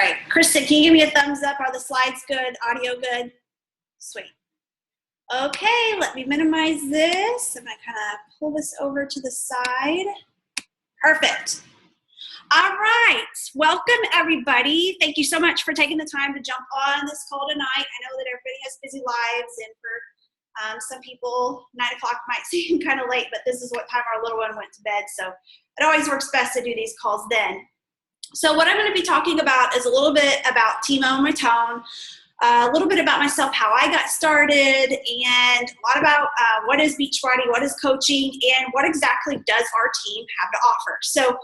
right. Kristen, can you give me a thumbs up? Are the slides good? Audio good? Sweet. Okay, let me minimize this. I'm going to kind of pull this over to the side. Perfect. All right. Welcome, everybody. Thank you so much for taking the time to jump on this call tonight. I know that everybody has busy lives, and for some people, 9 o'clock might seem kind of late, but this is what time our little one went to bed, so it always works best to do these calls then. So what I'm going to be talking about is a little bit about Team Own My Tone, a little bit about myself, how I got started, and a lot about what is Beachbody, what is coaching, and what exactly does our team have to offer. So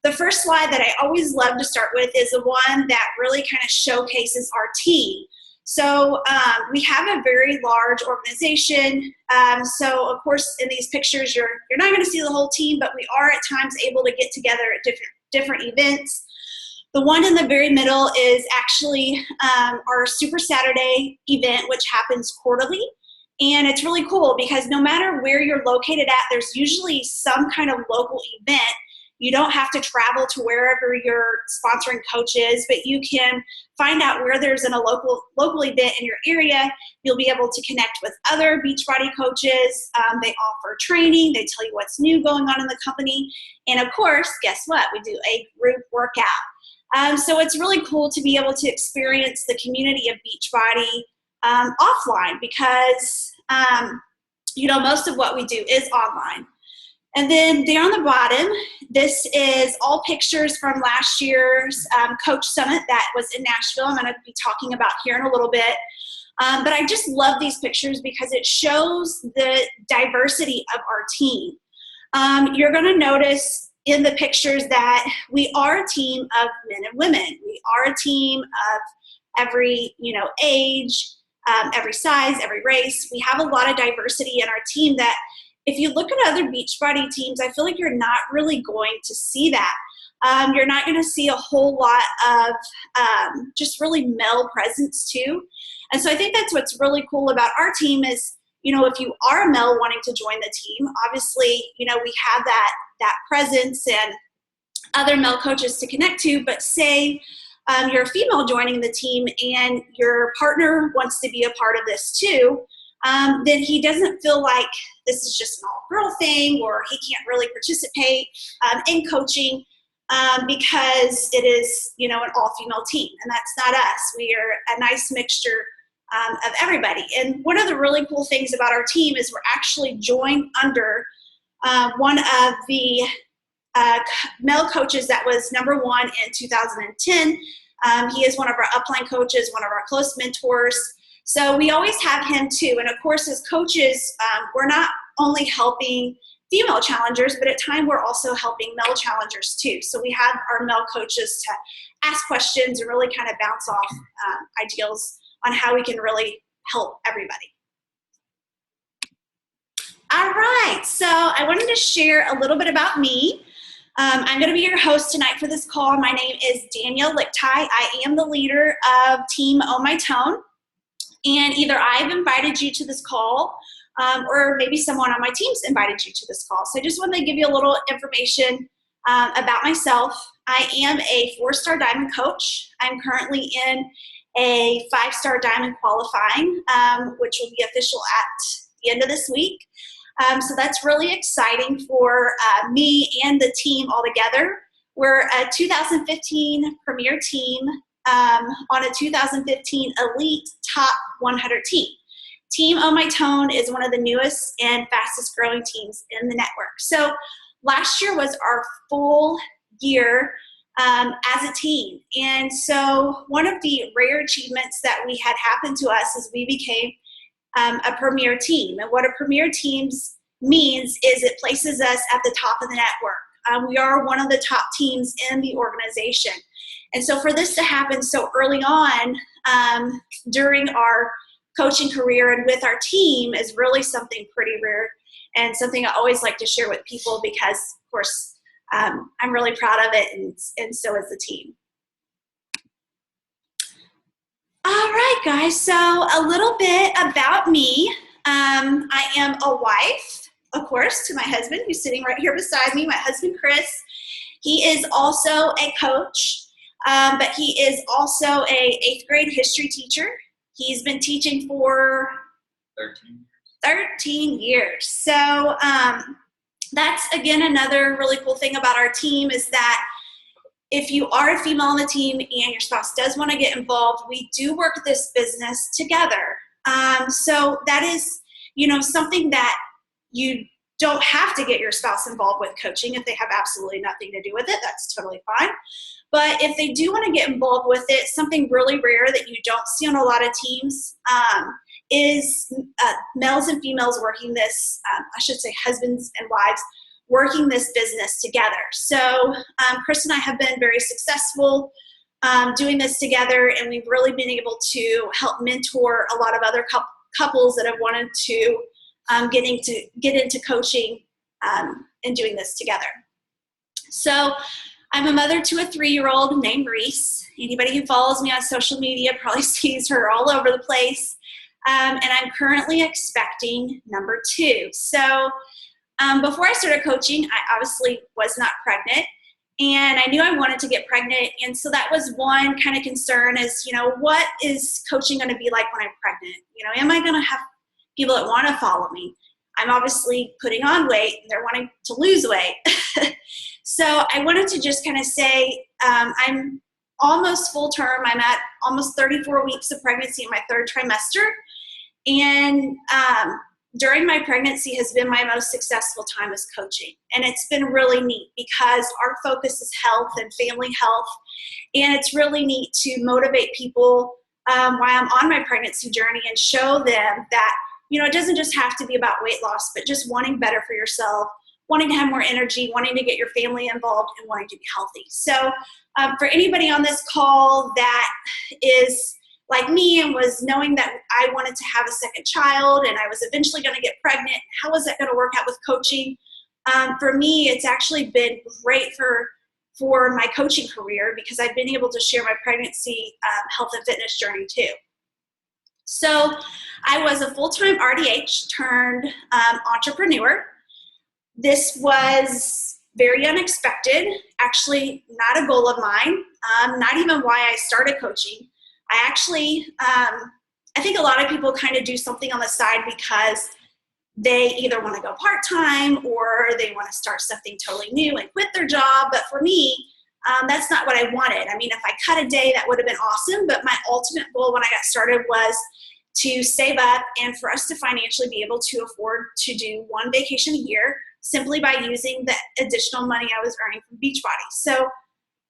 the first slide that I always love to start with is the one that really kind of showcases our team. So we have a very large organization. So of course in these pictures you're not going to see the whole team, but we are at times able to get together at different events. The one in the very middle is actually our Super Saturday event, which happens quarterly. And it's really cool because no matter where you're located at, there's usually some kind of local event. You don't have to travel to wherever your sponsoring coach is, but you can find out where there's a local event in your area. You'll be able to connect with other Beachbody coaches. They offer training. They tell you what's new going on in the company. And of course, guess what? We do a group workout. So it's really cool to be able to experience the community of Beachbody offline because, most of what we do is online. And then there on the bottom, this is all pictures from last year's Coach Summit that was in Nashville. I'm going to be talking about here in a little bit. But I just love these pictures because it shows the diversity of our team. You're going to notice in the pictures that we are a team of men and women. We are a team of every, age, every size, every race. We have a lot of diversity in our team that if you look at other Beachbody teams, I feel like you're not really going to see that. You're not going to see a whole lot of just really male presence too. And so I think that's what's really cool about our team is, if you are a male wanting to join the team, obviously, we have that presence and other male coaches to connect to, but say you're a female joining the team and your partner wants to be a part of this too, then he doesn't feel like this is just an all-girl thing or he can't really participate in coaching because it is, an all-female team. And that's not us. We are a nice mixture of everybody. And one of the really cool things about our team is we're actually joined under one of the male coaches that was #1 in 2010. He is one of our upline coaches, one of our close mentors. So we always have him too. And of course, as coaches, we're not only helping female challengers, but at times we're also helping male challengers too. So we have our male coaches to ask questions and really kind of bounce off ideals on how we can really help everybody. All right, so I wanted to share a little bit about me. I'm going to be your host tonight for this call. My name is Danielle Lickteig. I am the leader of Team Own My Tone. And either I've invited you to this call or maybe someone on my team's invited you to this call. So I just wanted to give you a little information about myself. I am a 4-star diamond coach. I'm currently in a 5-star diamond qualifying, which will be official at the end of this week. So that's really exciting for me and the team all together. We're a 2015 Premier team on a 2015 Elite Top 100 team. Team Own My Tone is one of the newest and fastest growing teams in the network. So last year was our full year as a team. And so one of the rare achievements that we had happen to us is we became a Premier team. And what a Premier team means is it places us at the top of the network. We are one of the top teams in the organization. And so for this to happen so early on during our coaching career and with our team is really something pretty rare and something I always like to share with people because, of course, I'm really proud of it and so is the team. All right, guys, so a little bit about me. I am a wife, of course, to my husband who's sitting right here beside me, my husband, Chris. He is also a coach. But he is also a 8th grade history teacher. He's been teaching for 13 years. So that's, again, another really cool thing about our team is that if you are a female on the team and your spouse does want to get involved, we do work this business together. So that is, something that you don't have to get your spouse involved with coaching if they have absolutely nothing to do with it. That's totally fine. But if they do want to get involved with it, something really rare that you don't see on a lot of teams is males and females working this, I should say husbands and wives, working this business together. So Chris and I have been very successful doing this together, and we've really been able to help mentor a lot of other couples that have wanted to get into coaching and doing this together. So I'm a mother to a 3-year-old named Reese. Anybody who follows me on social media probably sees her all over the place. And I'm currently expecting number 2. So before I started coaching, I obviously was not pregnant, and I knew I wanted to get pregnant. And so that was one kind of concern is, what is coaching going to be like when I'm pregnant? Am I going to have people that want to follow me? I'm obviously putting on weight, and they're wanting to lose weight. So I wanted to just kind of say I'm almost full term. I'm at almost 34 weeks of pregnancy in my 3rd trimester. And during my pregnancy has been my most successful time as coaching. And it's been really neat because our focus is health and family health. And it's really neat to motivate people while I'm on my pregnancy journey and show them that, it doesn't just have to be about weight loss, but just wanting better for yourself, wanting to have more energy, wanting to get your family involved, and wanting to be healthy. So for anybody on this call that is like me and was knowing that I wanted to have a second child and I was eventually going to get pregnant, how was that going to work out with coaching? For me, it's actually been great for my coaching career because I've been able to share my pregnancy health and fitness journey too. So I was a full-time RDH turned entrepreneur. This was very unexpected, actually not a goal of mine, not even why I started coaching. I actually, I think a lot of people kind of do something on the side because they either want to go part-time or they want to start something totally new and quit their job. But for me, that's not what I wanted. I mean, if I cut a day, that would have been awesome. But my ultimate goal when I got started was to save up and for us to financially be able to afford to do 1 vacation a year simply by using the additional money I was earning from Beachbody. So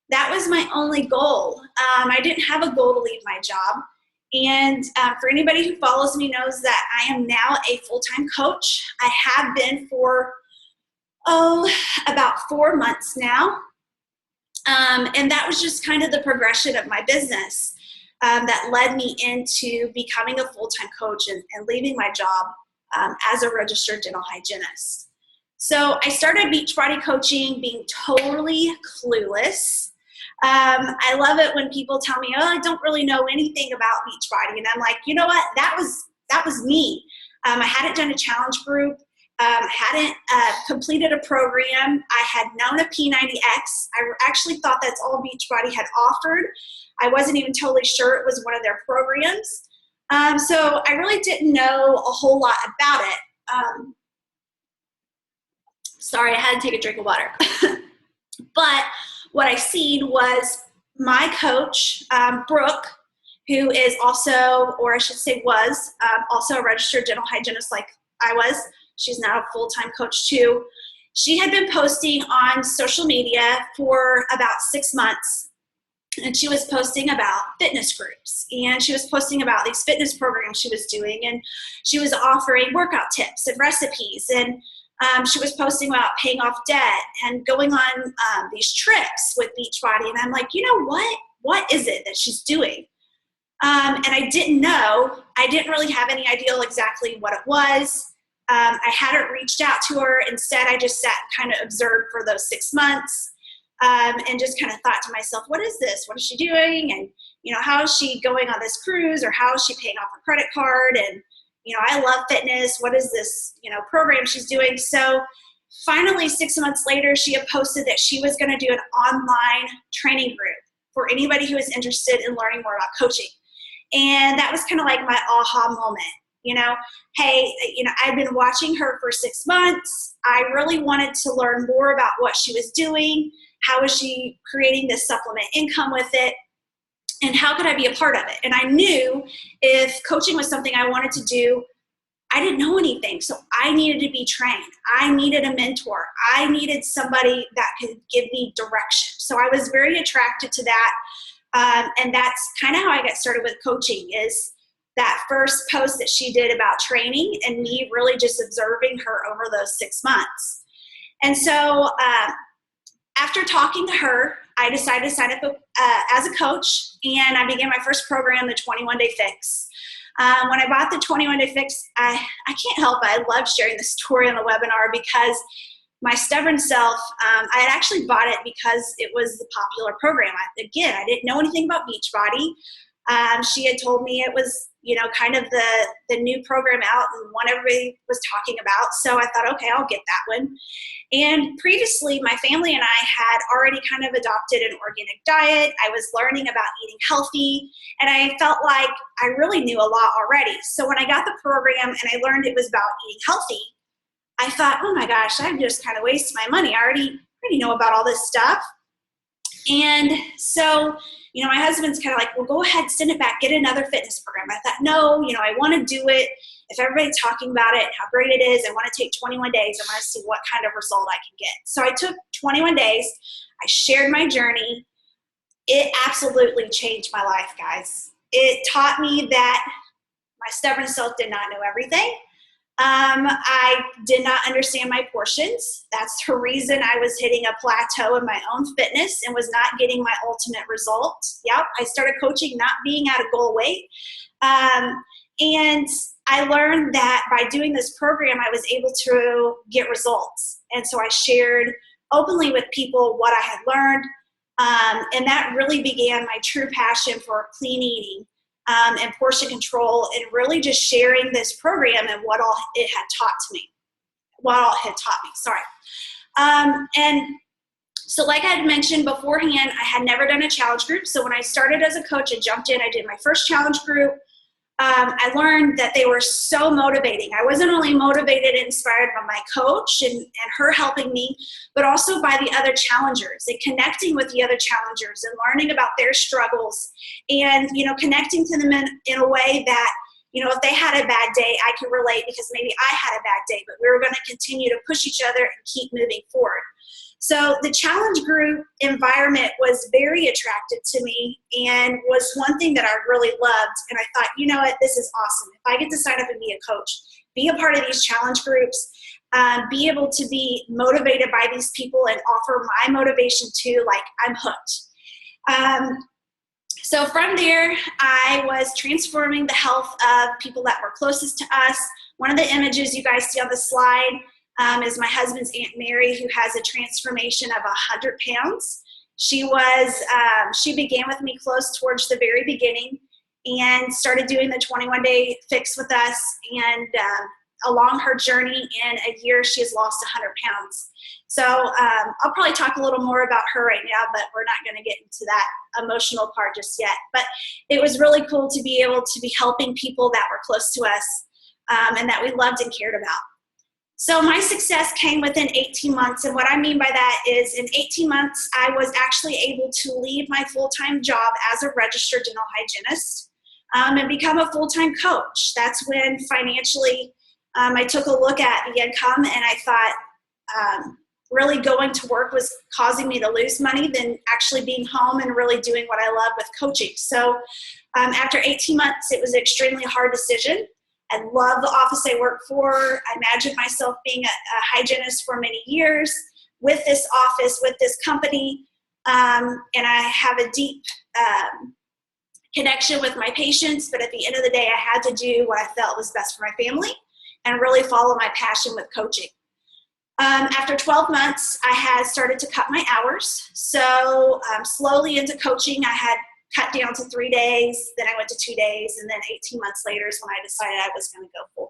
that was my only goal. I didn't have a goal to leave my job. And for anybody who follows me knows that I am now a full-time coach. I have been for, about 4 months now. And that was just kind of the progression of my business that led me into becoming a full-time coach and leaving my job as a registered dental hygienist. So I started Beachbody coaching being totally clueless. I love it when people tell me, I don't really know anything about Beachbody. And I'm like, you know what? That was me. I hadn't done a challenge group. Hadn't completed a program. I had known of P90X. I actually thought that's all Beachbody had offered. I wasn't even totally sure it was one of their programs. So I really didn't know a whole lot about it. Sorry, I had to take a drink of water. But what I seen was my coach, Brooke, who is also, or I should say was, also a registered dental hygienist like I was. She's now a full-time coach too. She had been posting on social media for about 6 months, and she was posting about fitness groups, and she was posting about these fitness programs she was doing, and she was offering workout tips and recipes, and she was posting about paying off debt and going on these trips with Beachbody. And I'm like, you know what? What is it that she's doing? And I didn't know. I didn't really have any idea exactly what it was. I hadn't reached out to her. Instead, I just sat and kind of observed for those 6 months and just kind of thought to myself, what is this? What is she doing? And, how is she going on this cruise, or how is she paying off her credit card? And, I love fitness. What is this, program she's doing? So finally, 6 months later, she had posted that she was going to do an online training group. for anybody who is interested in learning more about coaching. And that was kind of like my aha moment. Hey, I've been watching her for 6 months. I really wanted to learn more about what she was doing. How was she creating this supplement income with it? And how could I be a part of it? And I knew if coaching was something I wanted to do, I didn't know anything. So I needed to be trained. I needed a mentor. I needed somebody that could give me direction. So I was very attracted to that. And that's kind of how I got started with coaching, is that first post that she did about training and me really just observing her over those 6 months. And so after talking to her, I decided to sign up as a coach, and I began my first program, the 21-Day Fix. When I bought the 21-Day Fix, I can't help it. I love sharing the story on the webinar because my stubborn self, I had actually bought it because it was the popular program. I didn't know anything about Beachbody. She had told me it was, kind of the new program out and one everybody was talking about. So I thought, okay, I'll get that one. And previously, my family and I had already kind of adopted an organic diet. I was learning about eating healthy, and I felt like I really knew a lot already. So when I got the program and I learned it was about eating healthy, I thought, oh my gosh, I've just kind of wasted my money. I already know about all this stuff. And so, my husband's kind of like, well, go ahead, send it back, get another fitness program. I thought, no, I want to do it. If everybody's talking about it, how great it is, I want to take 21 days. I want to see what kind of result I can get. So I took 21 days. I shared my journey. It absolutely changed my life, guys. It taught me that my stubborn self did not know everything. I did not understand my portions. That's the reason I was hitting a plateau in my own fitness and was not getting my ultimate result. Yep, I started coaching not being at a goal weight. And I learned that by doing this program, I was able to get results. And so I shared openly with people what I had learned. And that really began my true passion for clean eating. And portion control, and really just sharing this program and what all it had taught me. And so like I had mentioned beforehand, I had never done a challenge group. So when I started as a coach, I jumped in, I did my first challenge group. I learned that they were so motivating. I wasn't only motivated and inspired by my coach and her helping me, but also by the other challengers and connecting with the other challengers and learning about their struggles and, connecting to them in a way that, if they had a bad day, I could relate because maybe I had a bad day, but we were going to continue to push each other and keep moving forward. So the challenge group environment was very attractive to me and was one thing that I really loved. And I thought, you know what, this is awesome. If I get to sign up and be a coach, be a part of these challenge groups, be able to be motivated by these people and offer my motivation too, like I'm hooked. So from there, I was transforming the health of people that were closest to us. One of the images you guys see on the slide is my husband's Aunt Mary, who has a transformation of 100 pounds. She began with me close towards the very beginning and started doing the 21-day fix with us. And along her journey in a year, she has lost 100 pounds. So I'll probably talk a little more about her right now, but we're not going to get into that emotional part just yet. But it was really cool to be able to be helping people that were close to us and that we loved and cared about. So my success came within 18 months. And what I mean by that is in 18 months, I was actually able to leave my full-time job as a registered dental hygienist and become a full-time coach. That's when financially I took a look at the income and I thought really going to work was causing me to lose money than actually being home and really doing what I love with coaching. So after 18 months, it was an extremely hard decision. I love the office I work for. I imagined myself being a hygienist for many years with this office, with this company. And I have a deep connection with my patients. But at the end of the day, I had to do what I felt was best for my family and really follow my passion with coaching. After 12 months, I had started to cut my hours. So slowly into coaching, I had cut down to 3 days, then I went to 2 days, and then 18 months later is when I decided I was going to go full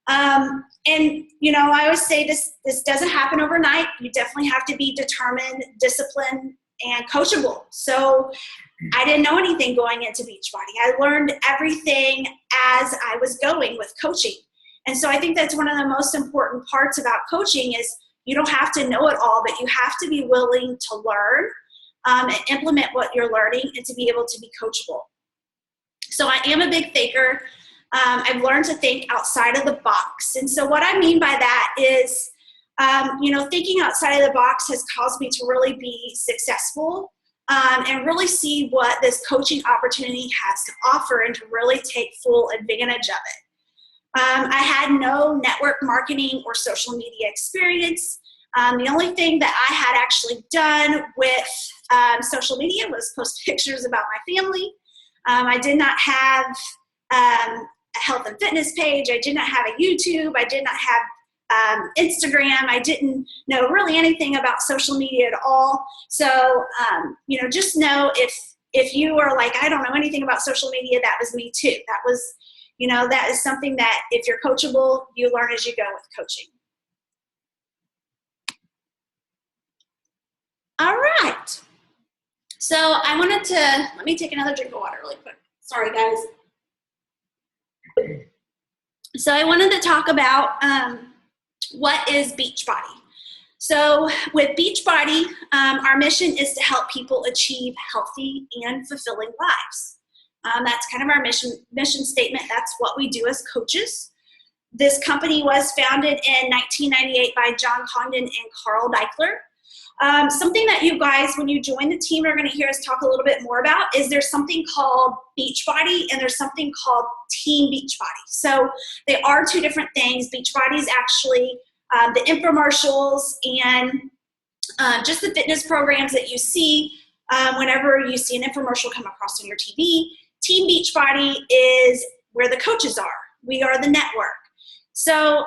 time. And, I always say this doesn't happen overnight. You definitely have to be determined, disciplined, and coachable. So I didn't know anything going into Beachbody. I learned everything as I was going with coaching. And so I think that's one of the most important parts about coaching is you don't have to know it all, but you have to be willing to learn and implement what you're learning and to be able to be coachable. So I am a big thinker. I've learned to think outside of the box. And so what I mean by that is, thinking outside of the box has caused me to really be successful and really see what this coaching opportunity has to offer and to really take full advantage of it. I had no network marketing or social media experience. The only thing that I had actually done with social media was post pictures about my family. I did not have a health and fitness page. I did not have a YouTube. I did not have Instagram. I didn't know really anything about social media at all. So, just know if you are like, I don't know anything about social media, that was me too. That was, that is something that if you're coachable, you learn as you go with coaching. All right. So let me take another drink of water really quick. Sorry, guys. So I wanted to talk about what is Beachbody. So with Beachbody, our mission is to help people achieve healthy and fulfilling lives. That's kind of our mission statement. That's what we do as coaches. This company was founded in 1998 by John Condon and Carl Deichler. Something that you guys, when you join the team, are going to hear us talk a little bit more about is there's something called Beachbody and there's something called Team Beachbody. So they are two different things. Beachbody is actually the infomercials and just the fitness programs that you see whenever you see an infomercial come across on your TV. Team Beachbody is where the coaches are. We are the network. So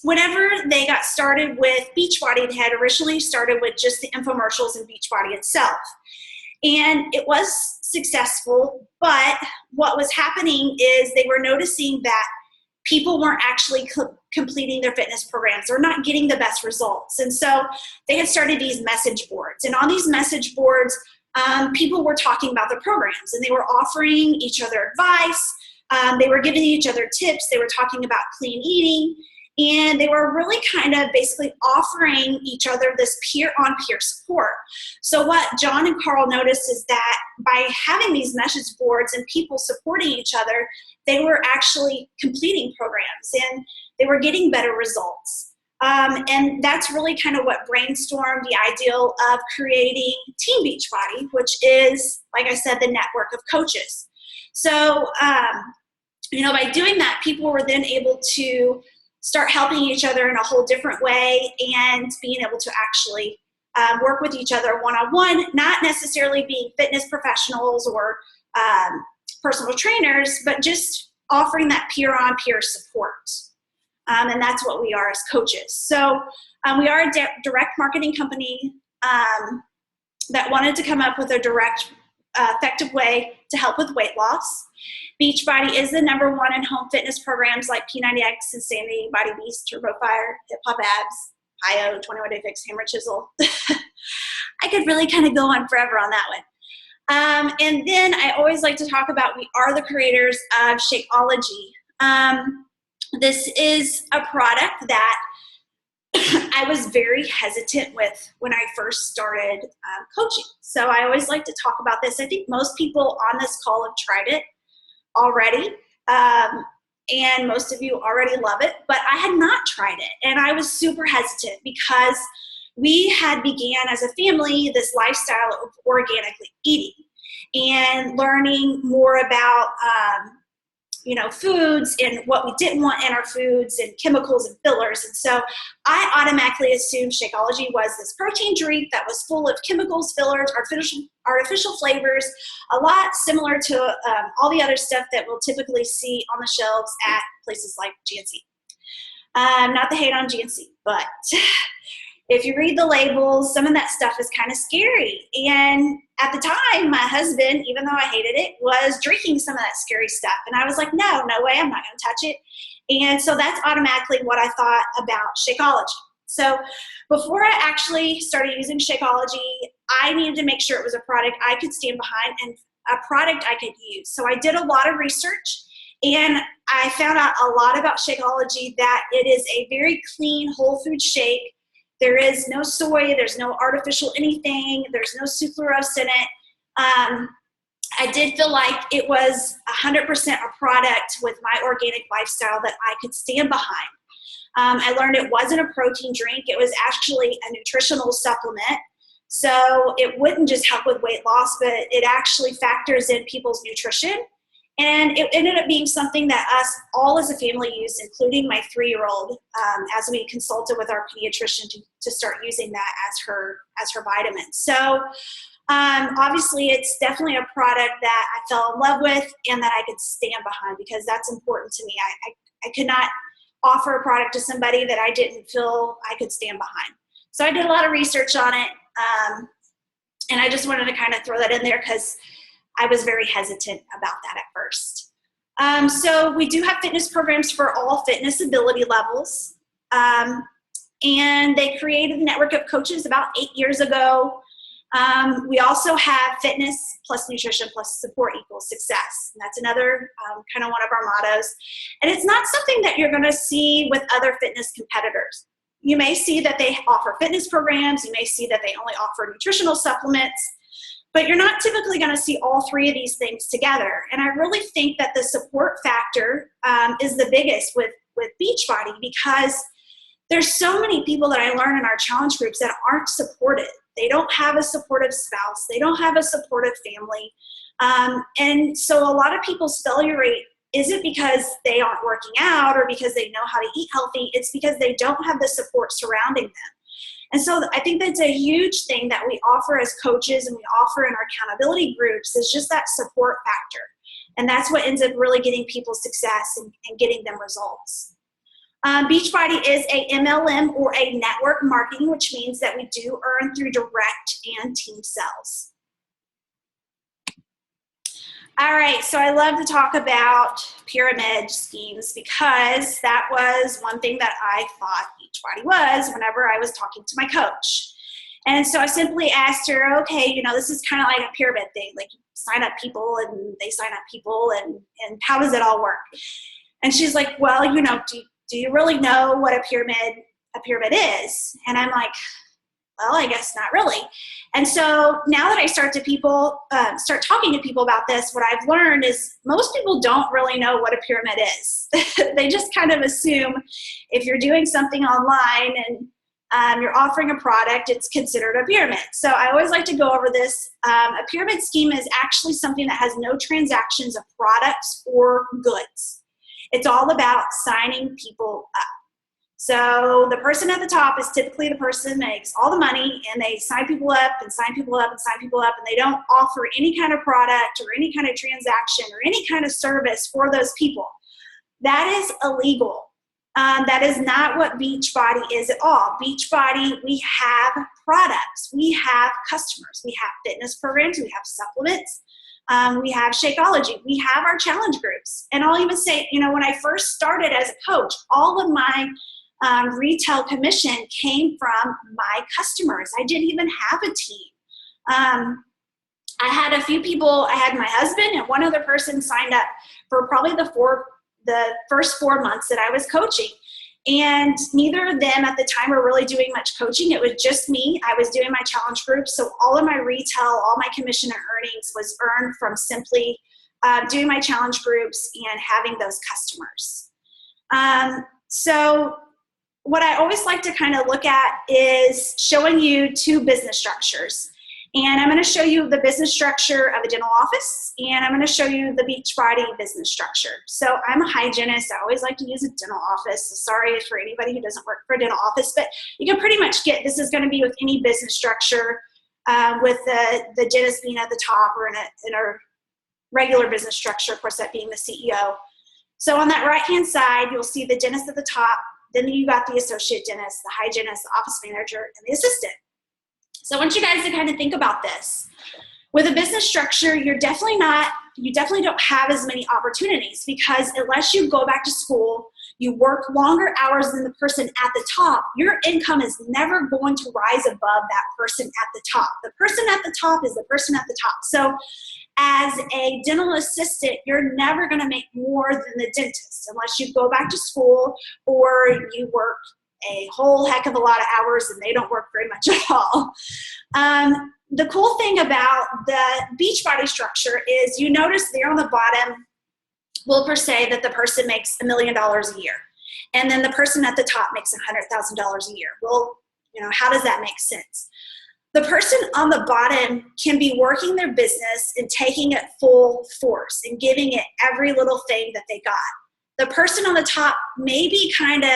whenever they got started with Beachbody, they had originally started with just the infomercials and Beachbody itself. And it was successful, but what was happening is they were noticing that people weren't actually completing their fitness programs or not getting the best results. And so they had started these message boards. And on these message boards, people were talking about their programs and they were offering each other advice. They were giving each other tips. They were talking about clean eating. And they were really kind of basically offering each other this peer-on-peer support. So what John and Carl noticed is that by having these message boards and people supporting each other, they were actually completing programs and they were getting better results. And that's really kind of what brainstormed the ideal of creating Team Beachbody, which is, like I said, the network of coaches. So, by doing that, people were then able to start helping each other in a whole different way and being able to actually work with each other one-on-one, not necessarily being fitness professionals or personal trainers, but just offering that peer-on-peer support. And that's what we are as coaches. So we are a direct marketing company that wanted to come up with a direct, effective way to help with weight loss. Beachbody is the #1 in home fitness programs like P90X, Insanity, Body Beast, Turbo Fire, Hip Hop Abs, Hi-O, 21 Day Fix, Hammer Chisel. I could really kind of go on forever on that one. And then I always like to talk about we are the creators of Shakeology. This is a product that I was very hesitant with when I first started coaching. So I always like to talk about this. I think most people on this call have tried it already, and most of you already love it, but I had not tried it, and I was super hesitant because we had began as a family this lifestyle of organically eating and learning more about foods and what we didn't want in our foods and chemicals and fillers. And so I automatically assumed Shakeology was this protein drink that was full of chemicals, fillers, artificial flavors, a lot similar to all the other stuff that we'll typically see on the shelves at places like GNC. Not to hate on GNC, but if you read the labels, some of that stuff is kind of scary. And at the time, my husband, even though I hated it, was drinking some of that scary stuff. And I was like, no way, I'm not going to touch it. And so that's automatically what I thought about Shakeology. So before I actually started using Shakeology, I needed to make sure it was a product I could stand behind and a product I could use. So I did a lot of research, and I found out a lot about Shakeology, that it is a very clean, whole food shake. There is no soy, there's no artificial anything, there's no sucrose in it. I did feel like it was 100% a product with my organic lifestyle that I could stand behind. I learned it wasn't a protein drink, it was actually a nutritional supplement. So it wouldn't just help with weight loss, but it actually factors in people's nutrition. And it ended up being something that us all as a family used, including my 3-year-old, as we consulted with our pediatrician to start using that as her vitamin. So obviously it's definitely a product that I fell in love with and that I could stand behind, because that's important to me. I could not offer a product to somebody that I didn't feel I could stand behind. So I did a lot of research on it. And I just wanted to kind of throw that in there because I was very hesitant about that at first. So we do have fitness programs for all fitness ability levels. And they created a network of coaches about 8 years ago. We also have fitness plus nutrition plus support equals success. And that's another kind of one of our mottos. And it's not something that you're going to see with other fitness competitors. You may see that they offer fitness programs. You may see that they only offer nutritional supplements. But you're not typically going to see all 3 of these things together. And I really think that the support factor is the biggest with Beachbody, because there's so many people that I learn in our challenge groups that aren't supported. They don't have a supportive spouse. They don't have a supportive family. And so a lot of people's failure rate isn't because they aren't working out or because they know how to eat healthy. It's because they don't have the support surrounding them. And so I think that's a huge thing that we offer as coaches and we offer in our accountability groups, is just that support factor. And that's what ends up really getting people success and getting them results. Beachbody is a MLM, or a network marketing, which means that we do earn through direct and team sales. All right, so I love to talk about pyramid schemes, because that was one thing that I thought Beachbody was whenever I was talking to my coach. And so I simply asked her, okay, this is kind of like a pyramid thing, like you sign up people and they sign up people, and how does it all work? And she's like, well, do you really know what a pyramid is? And I'm like, well, I guess not really. And so now that I start talking to people about this, what I've learned is most people don't really know what a pyramid is. They just kind of assume if you're doing something online and you're offering a product, it's considered a pyramid. So I always like to go over this. A pyramid scheme is actually something that has no transactions of products or goods. It's all about signing people up. So the person at the top is typically the person that makes all the money, and they sign people up and sign people up and sign people up, and they don't offer any kind of product or any kind of transaction or any kind of service for those people. That is illegal. That is not what Beachbody is at all. Beachbody, we have products, we have customers, we have fitness programs, we have supplements, we have Shakeology, we have our challenge groups. And I'll even say, when I first started as a coach, all of my retail commission came from my customers. I didn't even have a team. I had a few people. I had my husband and one other person signed up for probably the first 4 months that I was coaching. And neither of them at the time were really doing much coaching. It was just me. I was doing my challenge group. So all of my retail, all my commission and earnings was earned from simply doing my challenge groups and having those customers. So what I always like to kind of look at is showing you 2 business structures. And I'm going to show you the business structure of a dental office, and I'm going to show you the Beachbody business structure. So I'm a hygienist. I always like to use a dental office. So sorry for anybody who doesn't work for a dental office, but you can pretty much get, this is going to be with any business structure, with the dentist being at the top, or in a regular business structure, of course, that being the CEO. So on that right-hand side, you'll see the dentist at the top. Then you got the associate dentist, the hygienist, the office manager, and the assistant. So I want you guys to kind of think about this. With a business structure, you definitely don't have as many opportunities, because unless you go back to school, you work longer hours than the person at the top, your income is never going to rise above that person at the top. The person at the top is the person at the top. So as a dental assistant, you're never going to make more than the dentist unless you go back to school or you work a whole heck of a lot of hours and they don't work very much at all. The cool thing about the Beachbody structure is you notice there on the bottom, we'll per se that the person makes $1 million a year. And then the person at the top makes $100,000 a year. Well, how does that make sense? The person on the bottom can be working their business and taking it full force and giving it every little thing that they got. The person on the top may be kind of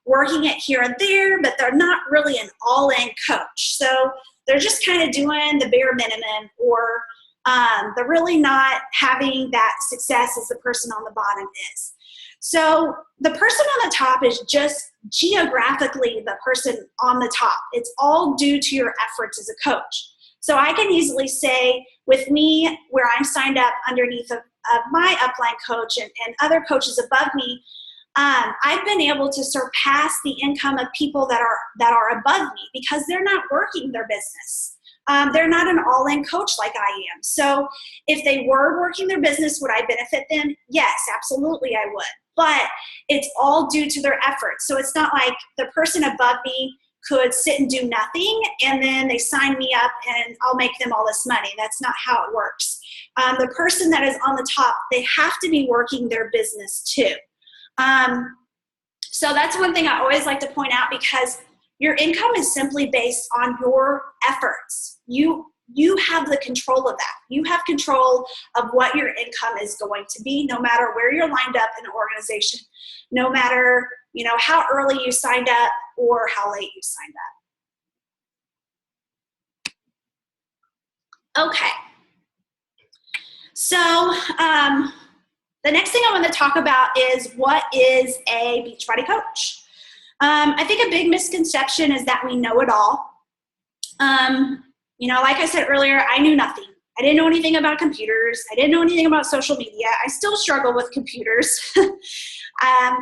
working it here and there, but they're not really an all-in coach. So they're just kind of doing the bare minimum, or they're really not having that success as the person on the bottom is. So the person on the top is just geographically the person on the top. It's all due to your efforts as a coach. So I can easily say with me, where I'm signed up underneath of my upline coach and other coaches above me, I've been able to surpass the income of people that are above me because they're not working their business. They're not an all-in coach like I am. So if they were working their business, would I benefit them? Yes, absolutely I would. But it's all due to their efforts. So it's not like the person above me could sit and do nothing and then they sign me up and I'll make them all this money. That's not how it works. The person that is on the top, they have to be working their business too. So that's one thing I always like to point out, because your income is simply based on your efforts. You have the control of that. You have control of what your income is going to be, no matter where you're lined up in an organization, no matter, how early you signed up or how late you signed up. Okay. So, the next thing I want to talk about is what is a Beachbody coach. I think a big misconception is that we know it all. Like I said earlier, I knew nothing. I didn't know anything about computers. I didn't know anything about social media. I still struggle with computers. I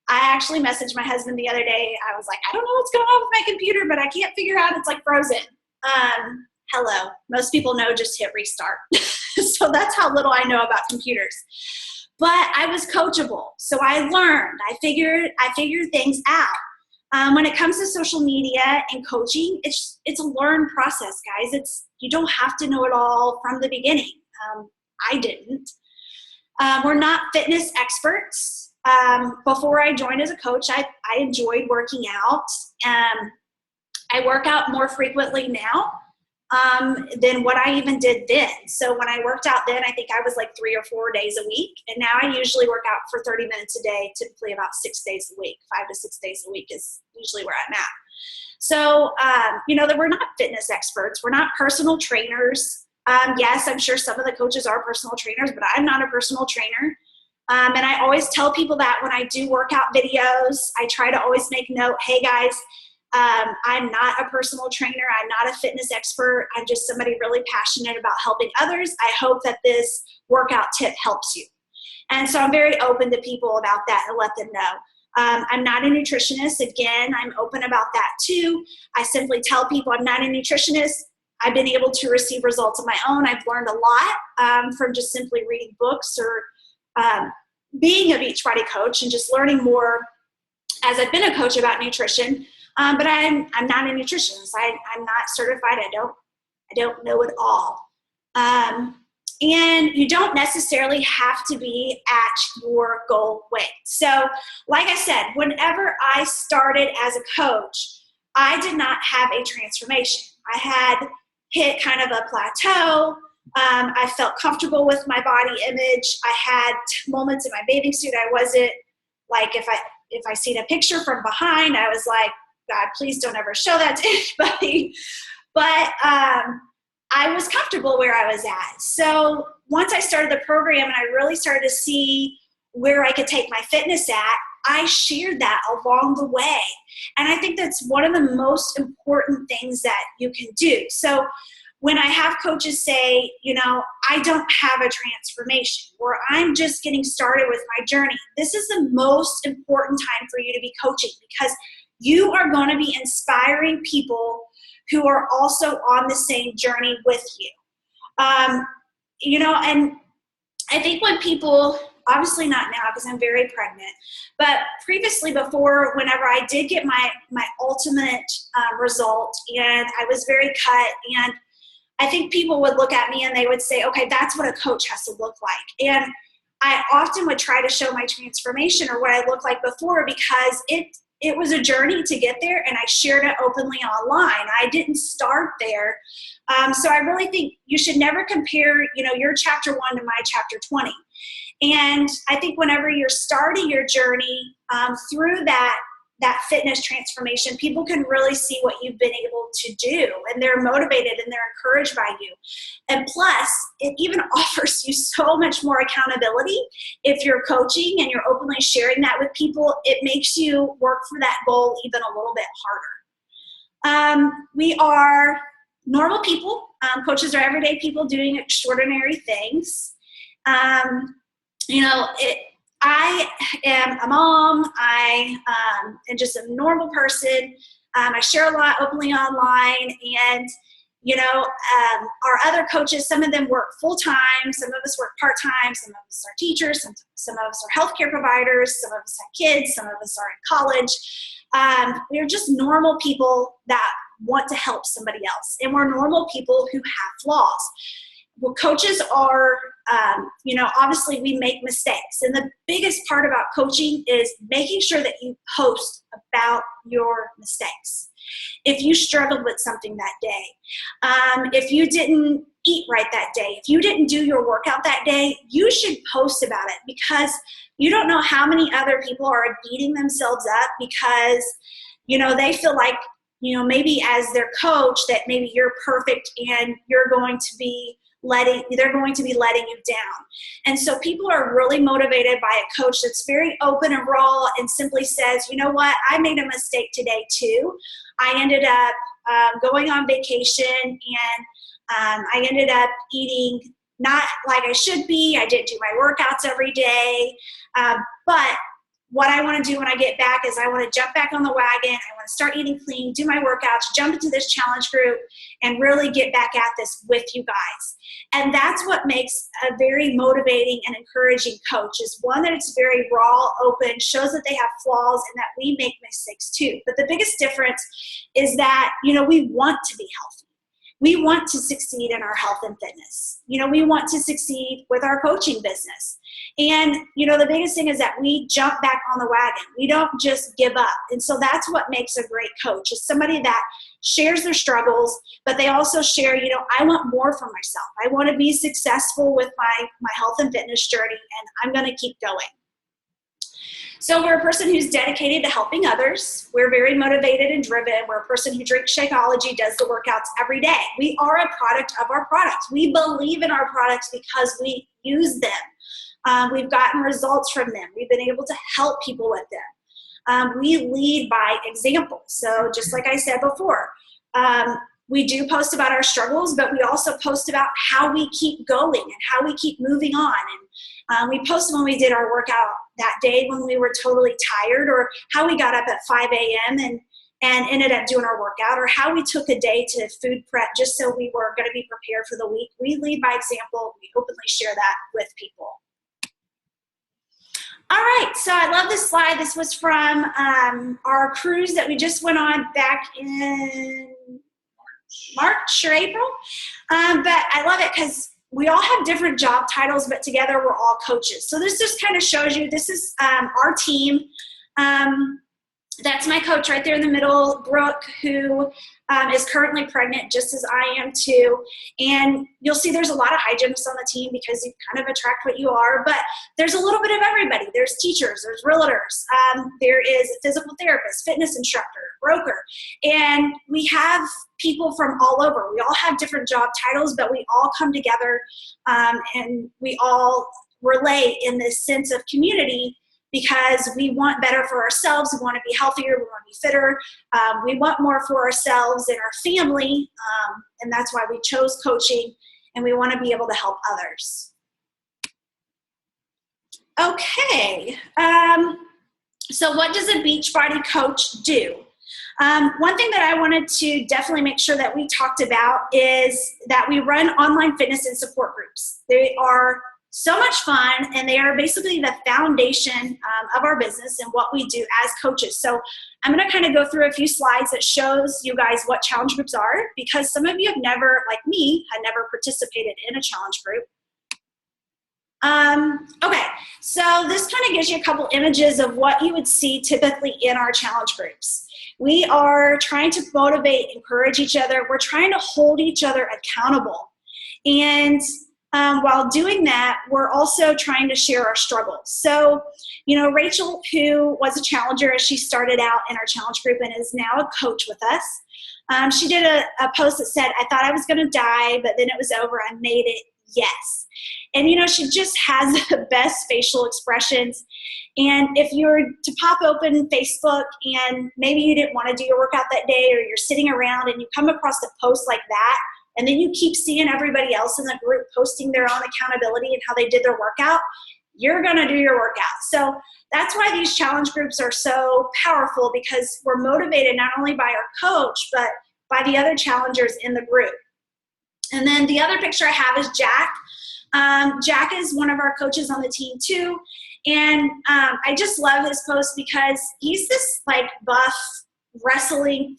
actually messaged my husband the other day. I was like, I don't know what's going on with my computer, but I can't figure out. It's like frozen. Hello. Most people know just hit restart. So that's how little I know about computers. But I was coachable. So I learned. I figured things out. When it comes to social media and coaching, it's a learned process, guys. You don't have to know it all from the beginning. I didn't. We're not fitness experts. Before I joined as a coach, I enjoyed working out. I work out more frequently now than what I even did then. So when I worked out then, I think I was like 3 or 4 days a week. And now I usually work out for 30 minutes a day, typically about 6 days a week. 5 to 6 days a week is usually where I'm at. So, that we're not fitness experts. We're not personal trainers. Yes, I'm sure some of the coaches are personal trainers, but I'm not a personal trainer. And I always tell people that when I do workout videos, I try to always make note, hey guys, I'm not a personal trainer. I'm not a fitness expert. I'm just somebody really passionate about helping others. I hope that this workout tip helps you. And so I'm very open to people about that and let them know. I'm not a nutritionist. Again, I'm open about that too. I simply tell people I'm not a nutritionist. I've been able to receive results of my own. I've learned a lot from just simply reading books or being a Beachbody coach and just learning more as I've been a coach about nutrition. But I'm not a nutritionist. I'm not certified. I don't know it all. And you don't necessarily have to be at your goal weight. So like I said, whenever I started as a coach, I did not have a transformation. I had hit kind of a plateau. I felt comfortable with my body image. I had moments in my bathing suit. I wasn't like, if I seen a picture from behind, I was like, God, please don't ever show that to anybody. But I was comfortable where I was at. So once I started the program and I really started to see where I could take my fitness at, I shared that along the way. And I think that's one of the most important things that you can do. So when I have coaches say, you know, I don't have a transformation, or I'm just getting started with my journey, this is the most important time for you to be coaching, because you are going to be inspiring people who are also on the same journey with you. You know, and I think when people, obviously not now because I'm very pregnant, but previously, before, whenever I did get my ultimate result and I was very cut, and I think people would look at me and they would say, okay, that's what a coach has to look like. And I often would try to show my transformation or what I looked like before, because it was a journey to get there, and I shared it openly online. I didn't start there. So I really think you should never compare, you know, your chapter 1 to my chapter 20. And I think whenever you're starting your journey through that fitness transformation, people can really see what you've been able to do, and they're motivated and they're encouraged by you. And plus, it even offers you so much more accountability. If you're coaching and you're openly sharing that with people, it makes you work for that goal even a little bit harder. We are normal people. Coaches are everyday people doing extraordinary things. You know, I am a mom. I am just a normal person. I share a lot openly online, and you know, our other coaches, some of them work full-time, some of us work part-time, some of us are teachers, some of us are healthcare providers, some of us have kids, some of us are in college. We're just normal people that want to help somebody else, and we're normal people who have flaws. Well, coaches are, you know, obviously we make mistakes. And the biggest part about coaching is making sure that you post about your mistakes. If you struggled with something that day, if you didn't eat right that day, if you didn't do your workout that day, you should post about it, because you don't know how many other people are beating themselves up because, you know, they feel like, you know, maybe as their coach that maybe you're perfect and they're going to be letting you down. And so people are really motivated by a coach that's very open and raw and simply says, you know what, I made a mistake today too. I ended up going on vacation, and I ended up eating not like I should be. I didn't do my workouts every day. But what I want to do when I get back is I want to jump back on the wagon. I want to start eating clean, do my workouts, jump into this challenge group, and really get back at this with you guys. And that's what makes a very motivating and encouraging coach, is one that it's very raw, open, shows that they have flaws and that we make mistakes too. But the biggest difference is that, you know, we want to be healthy. We want to succeed in our health and fitness. You know, we want to succeed with our coaching business. And, you know, the biggest thing is that we jump back on the wagon. We don't just give up. And so that's what makes a great coach, is somebody that shares their struggles, but they also share, you know, I want more for myself. I want to be successful with my health and fitness journey, and I'm going to keep going. So we're a person who's dedicated to helping others. We're very motivated and driven. We're a person who drinks Shakeology, does the workouts every day. We are a product of our products. We believe in our products because we use them. We've gotten results from them. We've been able to help people with them. We lead by example. So just like I said before, we do post about our struggles, but we also post about how we keep going and how we keep moving on. And we posted when we did our workout that day when we were totally tired, or how we got up at 5 a.m. and ended up doing our workout, or how we took a day to food prep just so we were going to be prepared for the week. We lead by example. We openly share that with people. All right, so I love this slide. This was from our cruise that we just went on back in March or April. But I love it because we all have different job titles, but together we're all coaches. So this just kind of shows you, this is our team. That's my coach right there in the middle, Brooke, who is currently pregnant, just as I am too. And you'll see there's a lot of hygienists on the team because you kind of attract what you are, but there's a little bit of everybody. There's teachers, there's realtors, there is a physical therapist, fitness instructor, broker, and we have people from all over. We all have different job titles, but we all come together and we all relate in this sense of community because we want better for ourselves. We want to be healthier. We want to be fitter. We want more for ourselves and our family, and that's why we chose coaching, and we want to be able to help others. Okay, so what does a Beachbody coach do? One thing that I wanted to definitely make sure that we talked about is that we run online fitness and support groups. They are so much fun, and they are basically the foundation of our business and what we do as coaches. So I'm going to kind of go through a few slides that shows you guys what challenge groups are, because some of you have never, like me, had never participated in a challenge group. Okay, so this kind of gives you a couple images of what you would see typically in our challenge groups. We are trying to motivate, encourage each other. We're trying to hold each other accountable. And while doing that, we're also trying to share our struggles. So, you know, Rachel, who was a challenger as she started out in our challenge group and is now a coach with us, she did a post that said, "I thought I was going to die, but then it was over. I made it. Yes." And, you know, she just has the best facial expressions. And if you were to pop open Facebook and maybe you didn't want to do your workout that day, or you're sitting around and you come across a post like that, and then you keep seeing everybody else in the group posting their own accountability and how they did their workout, you're going to do your workout. So that's why these challenge groups are so powerful, because we're motivated not only by our coach, but by the other challengers in the group. And then the other picture I have is Jack. Jack is one of our coaches on the team too. And I just love his post because he's this like buff wrestling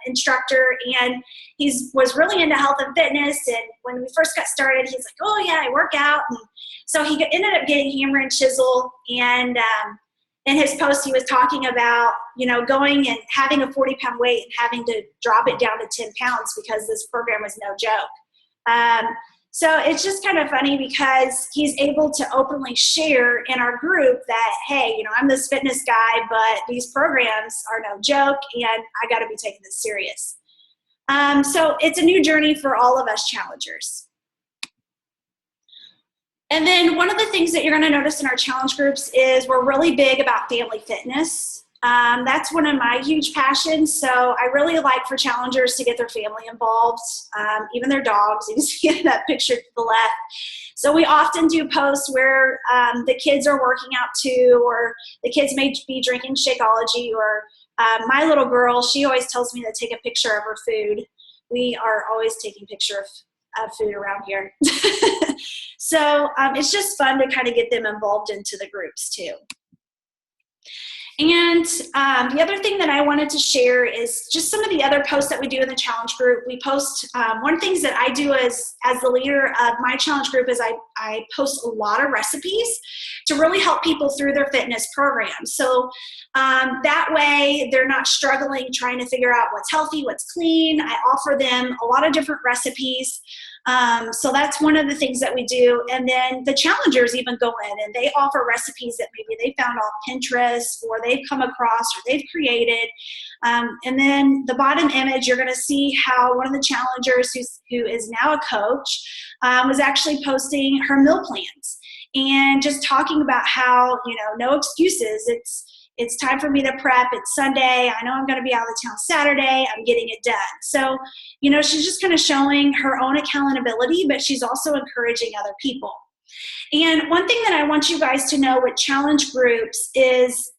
instructor, and was really into health and fitness. And when we first got started, he's like, "Oh yeah, I work out." And so he ended up getting hammer and chisel. And in his post, he was talking about, you know, going and having a 40-pound weight and having to drop it down to 10 pounds because this program was no joke. So it's just kind of funny because he's able to openly share in our group that, hey, you know, I'm this fitness guy, but these programs are no joke, and I got to be taking this serious. So it's a new journey for all of us challengers. And then one of the things that you're going to notice in our challenge groups is we're really big about family fitness. That's one of my huge passions. So I really like for challengers to get their family involved, even their dogs. You can see in that picture to the left. So we often do posts where the kids are working out too, or the kids may be drinking Shakeology, or my little girl, she always tells me to take a picture of her food. We are always taking pictures of food around here. So it's just fun to kind of get them involved into the groups too. And the other thing that I wanted to share is just some of the other posts that we do in the challenge group. We post, one of the things that I do as the leader of my challenge group is I post a lot of recipes to really help people through their fitness program. So that way they're not struggling trying to figure out what's healthy, what's clean. I offer them a lot of different recipes. So that's one of the things that we do. And then the challengers even go in and they offer recipes that maybe they found off Pinterest, or they've come across, or they've created. And then the bottom image, you're going to see how one of the challengers who is now a coach was actually posting her meal plans and just talking about how, you know, no excuses. It's time for me to prep. It's Sunday. I know I'm going to be out of town Saturday. I'm getting it done. So, you know, she's just kind of showing her own accountability, but she's also encouraging other people. And one thing that I want you guys to know with challenge groups is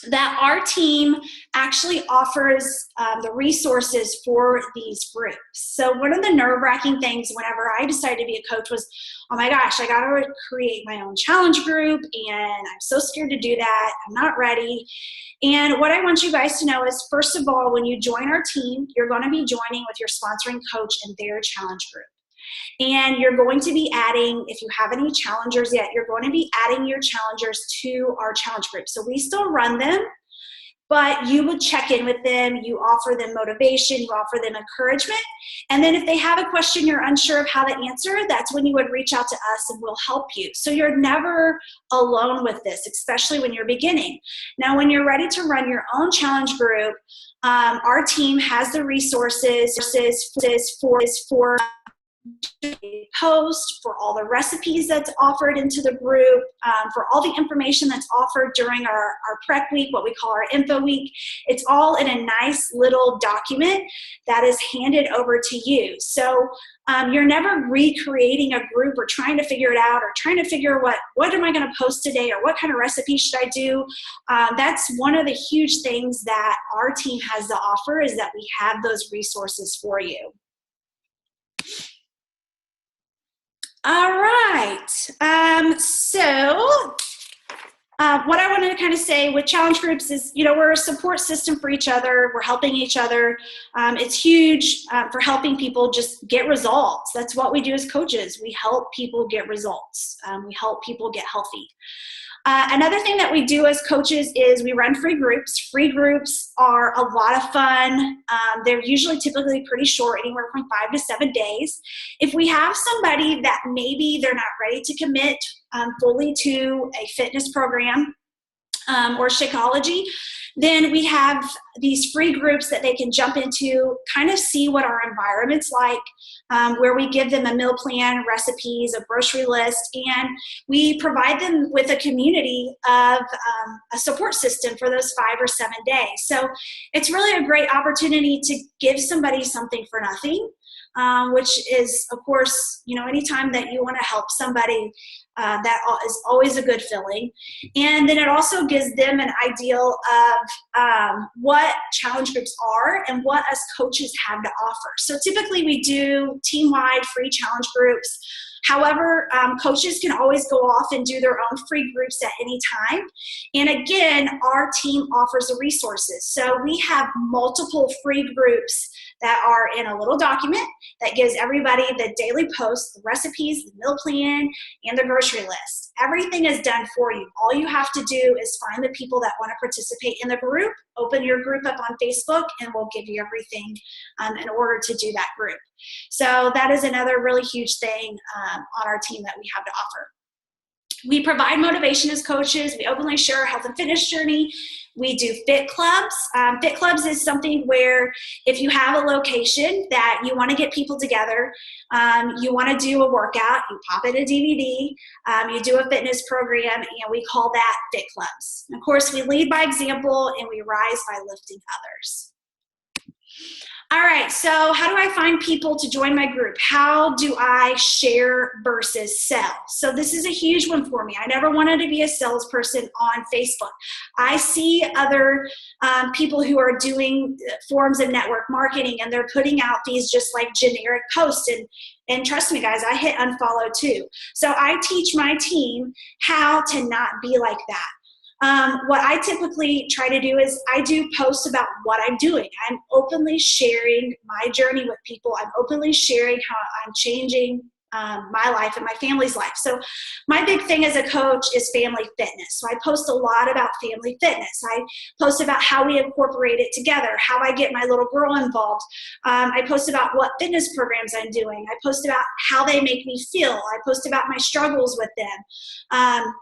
that our team actually offers the resources for these groups. So one of the nerve-wracking things whenever I decided to be a coach was, oh my gosh, I got to create my own challenge group, and I'm so scared to do that. I'm not ready. And what I want you guys to know is, first of all, when you join our team, you're going to be joining with your sponsoring coach in their challenge group. And you're going to be adding, if you have any challengers yet, you're going to be adding your challengers to our challenge group. So we still run them, but you would check in with them, you offer them motivation, you offer them encouragement. And then if they have a question you're unsure of how to answer, that's when you would reach out to us and we'll help you. So you're never alone with this, especially when you're beginning. Now, when you're ready to run your own challenge group, our team has the resources for post, for all the recipes that's offered into the group, for all the information that's offered during our prep week, what we call our info week. It's all in a nice little document that is handed over to you. So you're never recreating a group or trying to figure it out or trying to figure what am I going to post today or what kind of recipe should I do. That's one of the huge things that our team has to offer, is that we have those resources for you. All right, so what I wanted to kind of say with challenge groups is, we're a support system for each other. We're helping each other. It's huge for helping people just get results. That's what we do as coaches. We help people get results. We help people get healthy. Another thing that we do as coaches is we run free groups. Free groups are a lot of fun. They're typically pretty short, anywhere from 5 to 7 days. If we have somebody that maybe they're not ready to commit fully to a fitness program or Shakeology, then we have these free groups that they can jump into, kind of see what our environment's like, where we give them a meal plan, recipes, a grocery list, and we provide them with a community of a support system for those 5 or 7 days. So it's really a great opportunity to give somebody something for nothing, which is, of course, anytime that you want to help somebody, that is always a good feeling. And then it also gives them an ideal of what challenge groups are and what us coaches have to offer. So typically we do team-wide free challenge groups. However, coaches can always go off and do their own free groups at any time. And again, our team offers the resources. So we have multiple free groups that are in a little document that gives everybody the daily posts, the recipes, the meal plan, and the grocery list. Everything is done for you. All you have to do is find the people that want to participate in the group, open your group up on Facebook, and we'll give you everything in order to do that group. So that is another really huge thing on our team that we have to offer. We provide motivation as coaches. We openly share our health and fitness journey. We do fit clubs. Fit clubs is something where if you have a location that you want to get people together, you want to do a workout, you pop in a DVD, you do a fitness program, and we call that fit clubs. And of course, we lead by example and we rise by lifting others. All right, so how do I find people to join my group? How do I share versus sell? So this is a huge one for me. I never wanted to be a salesperson on Facebook. I see other people who are doing forms of network marketing, and they're putting out these just like generic posts, and trust me guys, I hit unfollow too. So I teach my team how to not be like that. What I typically try to do is I do posts about what I'm doing. I'm openly sharing my journey with people. I'm openly sharing how I'm changing my life and my family's life. So my big thing as a coach is family fitness. So I post a lot about family fitness. I post about how we incorporate it together, how I get my little girl involved. I post about what fitness programs I'm doing. I post about how they make me feel. I post about my struggles with them.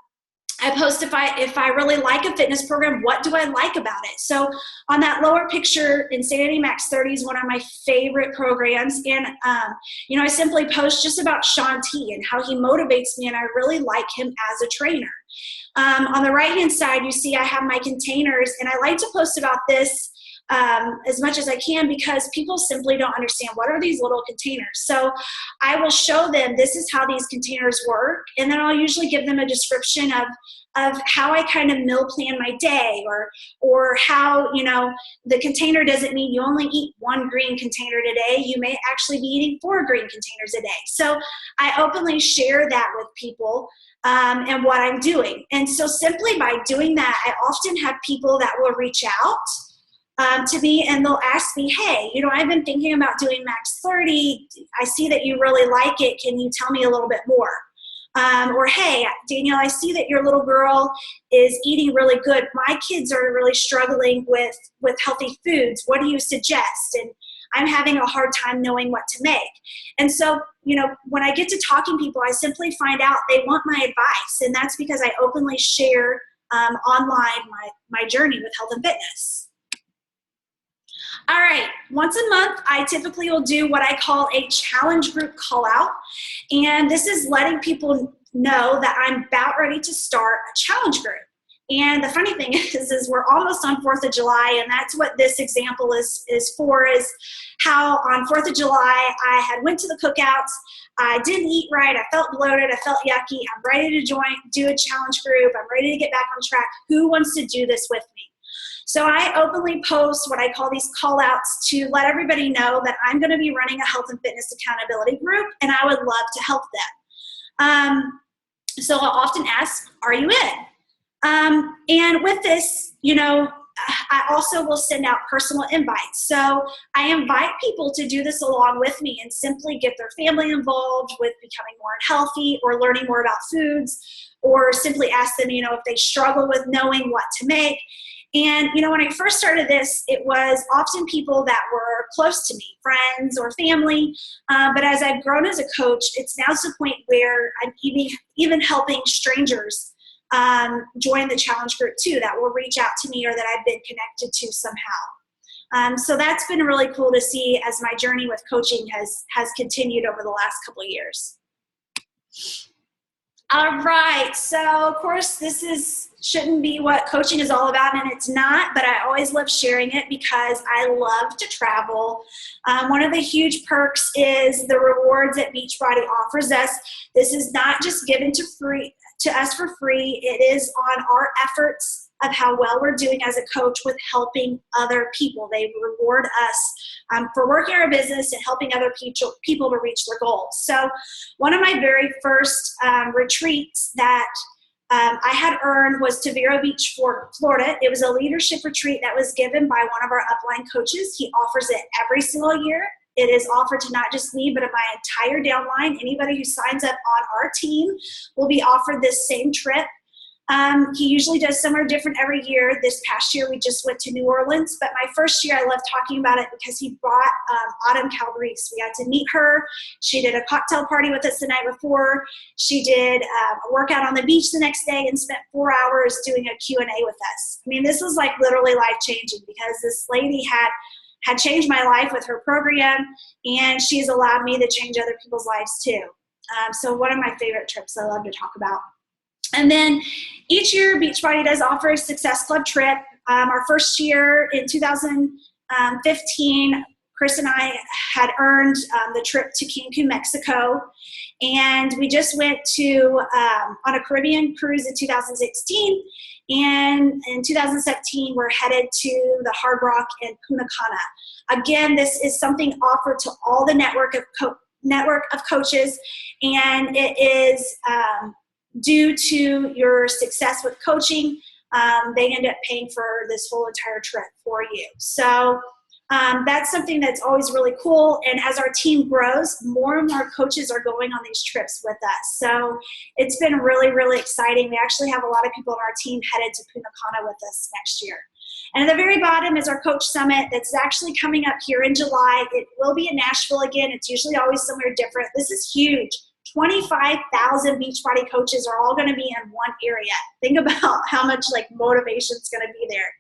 I post if I really like a fitness program, what do I like about it? So on that lower picture, Insanity Max 30 is one of my favorite programs. And, I simply post just about Sean T and how he motivates me, and I really like him as a trainer. On the right-hand side, you see I have my containers, and I like to post about this as much as I can because people simply don't understand what are these little containers. So I will show them this is how these containers work, and then I'll usually give them a description of how I kind of meal plan my day, or how, the container doesn't mean you only eat 1 green container today. You may actually be eating 4 green containers a day. So I openly share that with people and what I'm doing. And so simply by doing that, I often have people that will reach out to me, and they'll ask me, hey, I've been thinking about doing Max 30. I see that you really like it. Can you tell me a little bit more? Or, hey, Danielle, I see that your little girl is eating really good. My kids are really struggling with healthy foods. What do you suggest? And I'm having a hard time knowing what to make. And so, when I get to talking to people, I simply find out they want my advice. And that's because I openly share online my journey with health and fitness. All right, once a month, I typically will do what I call a challenge group call out. And this is letting people know that I'm about ready to start a challenge group. And the funny thing is we're almost on 4th of July, and that's what this example is for, is how on 4th of July, I had went to the cookouts, I didn't eat right, I felt bloated, I felt yucky, I'm ready to do a challenge group, I'm ready to get back on track. Who wants to do this with me? So I openly post what I call these call outs to let everybody know that I'm going to be running a health and fitness accountability group, and I would love to help them. So I'll often ask, are you in? And with this, I also will send out personal invites. So I invite people to do this along with me and simply get their family involved with becoming more healthy or learning more about foods, or simply ask them, if they struggle with knowing what to make. And, when I first started this, it was often people that were close to me, friends or family. But as I've grown as a coach, it's now to the point where I'm even helping strangers join the challenge group too, that will reach out to me or that I've been connected to somehow. So that's been really cool to see as my journey with coaching has continued over the last couple of years. All right, so of course this shouldn't be what coaching is all about, and it's not, but I always love sharing it because I love to travel. One of the huge perks is the rewards that Beachbody offers us. This is not just given to us for free. It is on our efforts of how well we're doing as a coach with helping other people. They reward us for working our business and helping other people to reach their goals. So one of my very first retreats that I had earned was to Vero Beach, Florida. It was a leadership retreat that was given by one of our upline coaches. He offers it every single year. It is offered to not just me, but my entire downline. Anybody who signs up on our team will be offered this same trip. He usually does somewhere different every year. This past year, we just went to New Orleans. But my first year, I love talking about it because he brought Autumn Calabrese. We got to meet her. She did a cocktail party with us the night before. She did a workout on the beach the next day and spent 4 hours doing a Q&A with us. I mean, this was like literally life-changing because this lady had changed my life with her program, and she's allowed me to change other people's lives too. So one of my favorite trips I love to talk about. And then each year, Beachbody does offer a Success Club trip. Our first year in 2015, Chris and I had earned the trip to Cancun, Mexico. And we just went on a Caribbean cruise in 2016. And in 2017, we're headed to the Hard Rock in Punta Cana. Again, this is something offered to all the network of coaches. And it is due to your success with coaching, they end up paying for this whole entire trip for you. So that's something that's always really cool. And as our team grows, more and more coaches are going on these trips with us. So it's been really, really exciting. We actually have a lot of people on our team headed to Punta Cana with us next year. And at the very bottom is our Coach Summit that's actually coming up here in July. It will be in Nashville again. It's usually always somewhere different. This is huge. 25,000 Beachbody coaches are all going to be in one area. Think about how much motivation is going to be there.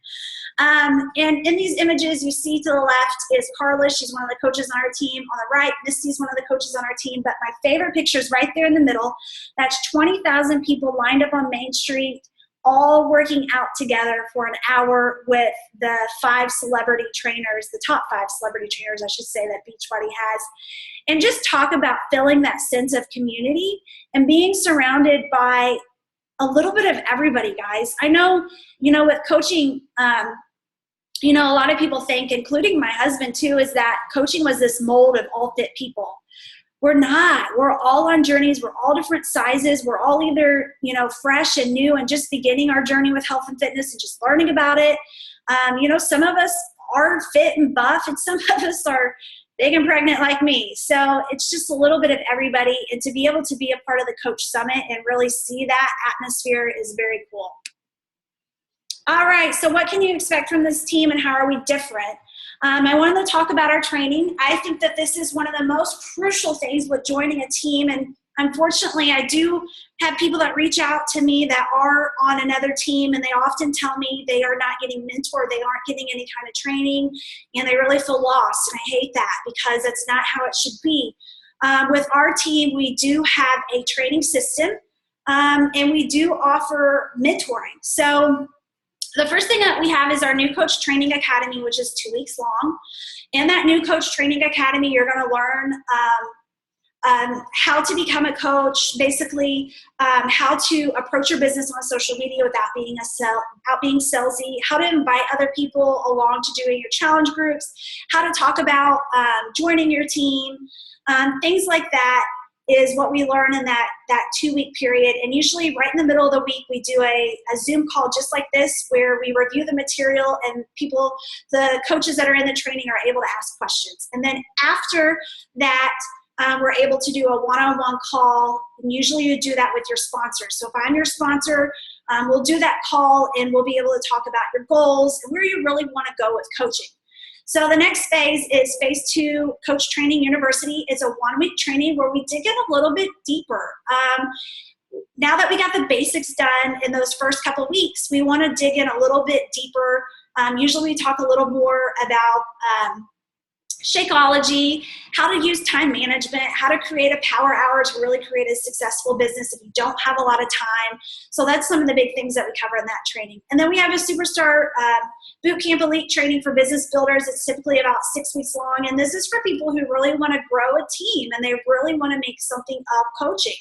And in these images you see to the left is Carla. She's one of the coaches on our team. On the right, Misty's one of the coaches on our team. But my favorite picture is right there in the middle. That's 20,000 people lined up on Main Street, all working out together for an hour with the top 5 celebrity trainers, I should say, that Beachbody has. And just talk about feeling that sense of community and being surrounded by a little bit of everybody, guys. I know, with coaching, a lot of people think, including my husband too, is that coaching was this mold of all fit people. We're not. We're all on journeys. We're all different sizes. We're all either, fresh and new and just beginning our journey with health and fitness and just learning about it. Some of us are fit and buff, and some of us are big and pregnant like me. So it's just a little bit of everybody. And to be able to be a part of the Coach Summit and really see that atmosphere is very cool. All right, so what can you expect from this team and how are we different? I wanted to talk about our training. I think that this is one of the most crucial things with joining a team, and unfortunately, I do have people that reach out to me that are on another team, and they often tell me they are not getting mentored, they aren't getting any kind of training, and they really feel lost. And I hate that because that's not how it should be. With our team, we do have a training system, and we do offer mentoring. So the first thing that we have is our New Coach Training Academy, which is 2 weeks long. In that New Coach Training Academy, you're going to learn how to become a coach, basically how to approach your business on social media without being salesy, how to invite other people along to doing your challenge groups, how to talk about joining your team, things like that is what we learn in that 2 week period. And usually right in the middle of the week, we do a Zoom call just like this, where we review the material and the coaches that are in the training are able to ask questions. And then after that, we're able to do a one-on-one call, and usually you do that with your sponsor. So if I'm your sponsor, we'll do that call, and we'll be able to talk about your goals and where you really want to go with coaching. So the next phase is phase 2, Coach Training University. It's a 1 week training where we dig in a little bit deeper. Now that we got the basics done in those first couple of weeks, we want to dig in a little bit deeper. Usually we talk a little more about Shakeology, how to use time management, how to create a power hour to really create a successful business if you don't have a lot of time. So that's some of the big things that we cover in that training. And then we have a Superstar Bootcamp Elite training for business builders. It's typically about 6 weeks long. And this is for people who really want to grow a team and they really want to make something of coaching.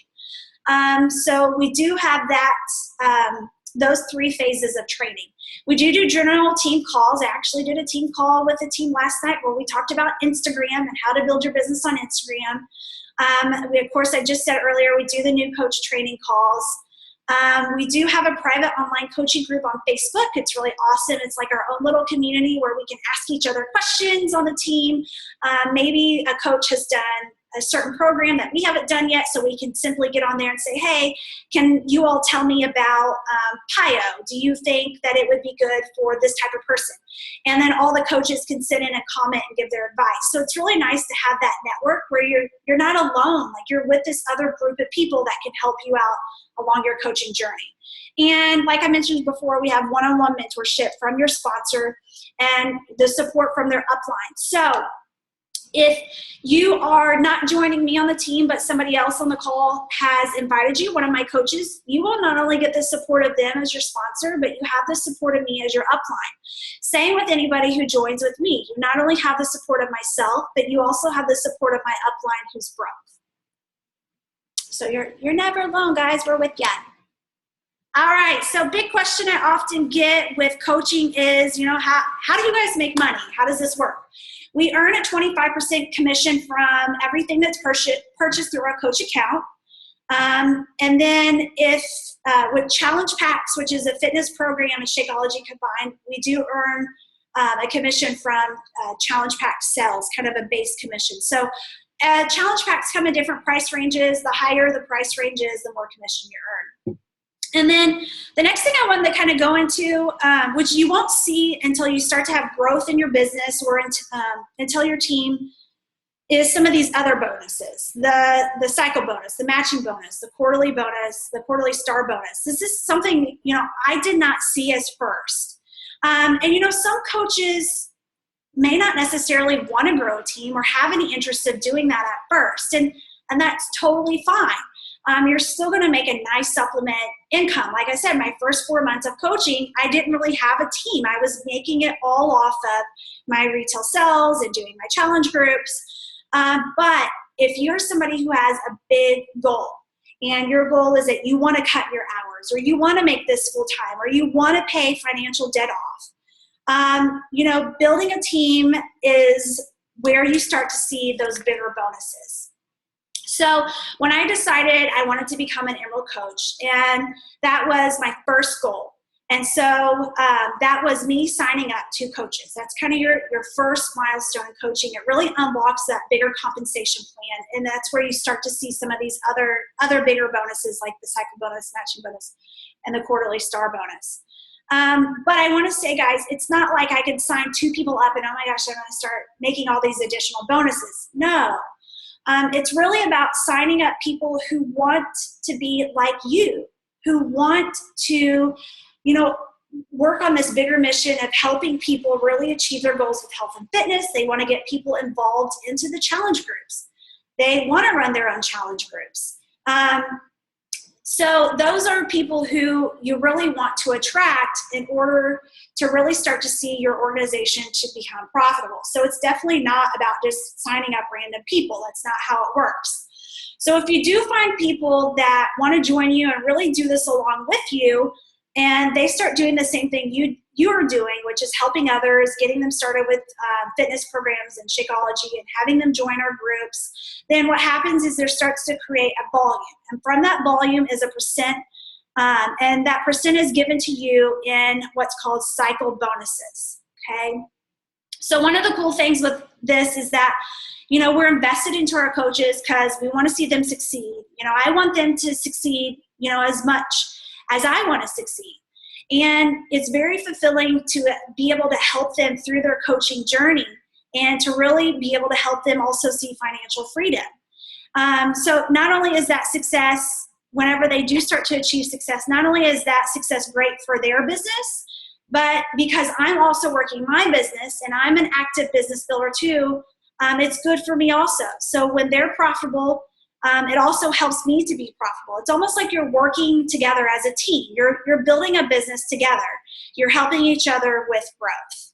So we do have that, those 3 phases of training. We do general team calls. I actually did a team call with a team last night where we talked about Instagram and how to build your business on Instagram. Of course, I just said earlier, we do the new coach training calls. We do have a private online coaching group on Facebook. It's really awesome. It's like our own little community where we can ask each other questions on the team. Maybe a coach has done a certain program that we haven't done yet, so we can simply get on there and say, hey, can you all tell me about PIO? Do you think that it would be good for this type of person? And then all the coaches can sit in and comment and give their advice. So it's really nice to have that network where you're not alone. Like, you're with this other group of people that can help you out along your coaching journey. And like I mentioned before, we have one-on-one mentorship from your sponsor and the support from their upline. So if you are not joining me on the team, but somebody else on the call has invited you, one of my coaches, you will not only get the support of them as your sponsor, but you have the support of me as your upline. Same with anybody who joins with me. You not only have the support of myself, but you also have the support of my upline who's growth. So you're never alone, guys. We're with you. All right, so big question I often get with coaching is, how do you guys make money? How does this work? We earn a 25% commission from everything that's purchased through our coach account. And then if with challenge packs, which is a fitness program and Shakeology combined, we do earn a commission from challenge pack sales, kind of a base commission. So challenge packs come in different price ranges. The higher the price range is, the more commission you earn. And then the next thing I wanted to kind of go into, which you won't see until you start to have growth in your business or until your team, is some of these other bonuses. The cycle bonus, the matching bonus, the quarterly star bonus. This is something, I did not see as first. And some coaches may not necessarily want to grow a team or have any interest of doing that at first. And that's totally fine. You're still going to make a nice supplement income. Like I said, my first 4 months of coaching, I didn't really have a team. I was making it all off of my retail sales and doing my challenge groups. But if you're somebody who has a big goal, and your goal is that you want to cut your hours, or you want to make this full time, or you want to pay financial debt off, building a team is where you start to see those bigger bonuses. So when I decided I wanted to become an Emerald coach, and that was my first goal. And so that was me signing up to coaches. That's kind of your first milestone in coaching. It really unlocks that bigger compensation plan. And that's where you start to see some of these other bigger bonuses, like the cycle bonus, matching bonus, and the quarterly star bonus. But I want to say, guys, it's not like I can sign 2 people up and, oh my gosh, I'm going to start making all these additional bonuses. No. It's really about signing up people who want to be like you, who want to, work on this bigger mission of helping people really achieve their goals with health and fitness. They want to get people involved into the challenge groups. They want to run their own challenge groups. So those are people who you really want to attract in order to really start to see your organization to become profitable. So it's definitely not about just signing up random people. That's not how it works. So if you do find people that want to join you and really do this along with you, and they start doing the same thing you are doing, which is helping others, getting them started with fitness programs and Shakeology and having them join our groups, then what happens is there starts to create a volume. And from that volume is a percent, and that percent is given to you in what's called cycle bonuses, okay? So one of the cool things with this is that, we're invested into our coaches because we want to see them succeed. I want them to succeed, as much as I want to succeed. And it's very fulfilling to be able to help them through their coaching journey and to really be able to help them also see financial freedom. So not only is that success, whenever they do start to achieve success, not only is that success great for their business, but because I'm also working my business and I'm an active business builder too, it's good for me also. So when they're profitable, it also helps me to be profitable. It's almost like you're working together as a team. You're building a business together. You're helping each other with growth.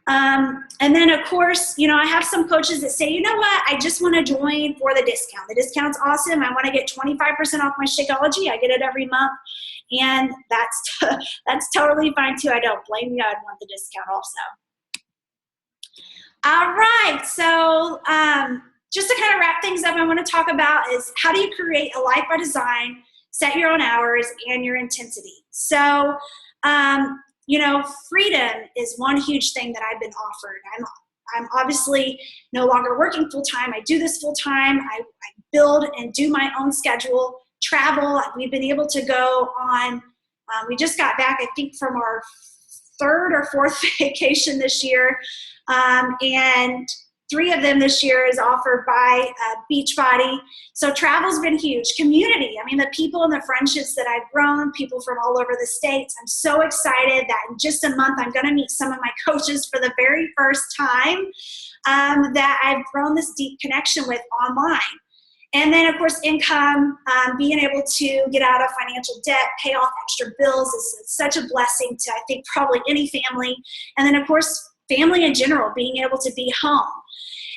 And then, of course, I have some coaches that say, you know what, I just want to join for the discount. The discount's awesome. I want to get 25% off my Shakeology. I get it every month. And that's totally fine, too. I don't blame you. I'd want the discount also. All right. So just to kind of wrap things up, I want to talk about is how do you create a life by design, set your own hours, and your intensity. So, freedom is one huge thing that I've been offered. I'm obviously no longer working full-time. I do this full-time. I build and do my own schedule, travel. We've been able to go on, we just got back, I think, from our third or fourth vacation this year. And 3 of them this year is offered by Beachbody. So travel's been huge. Community, the people and the friendships that I've grown, people from all over the States. I'm so excited that in just a month I'm going to meet some of my coaches for the very first time that I've grown this deep connection with online. And then, of course, income, being able to get out of financial debt, pay off extra bills is such a blessing to, I think, probably any family. And then, of course, family in general, being able to be home.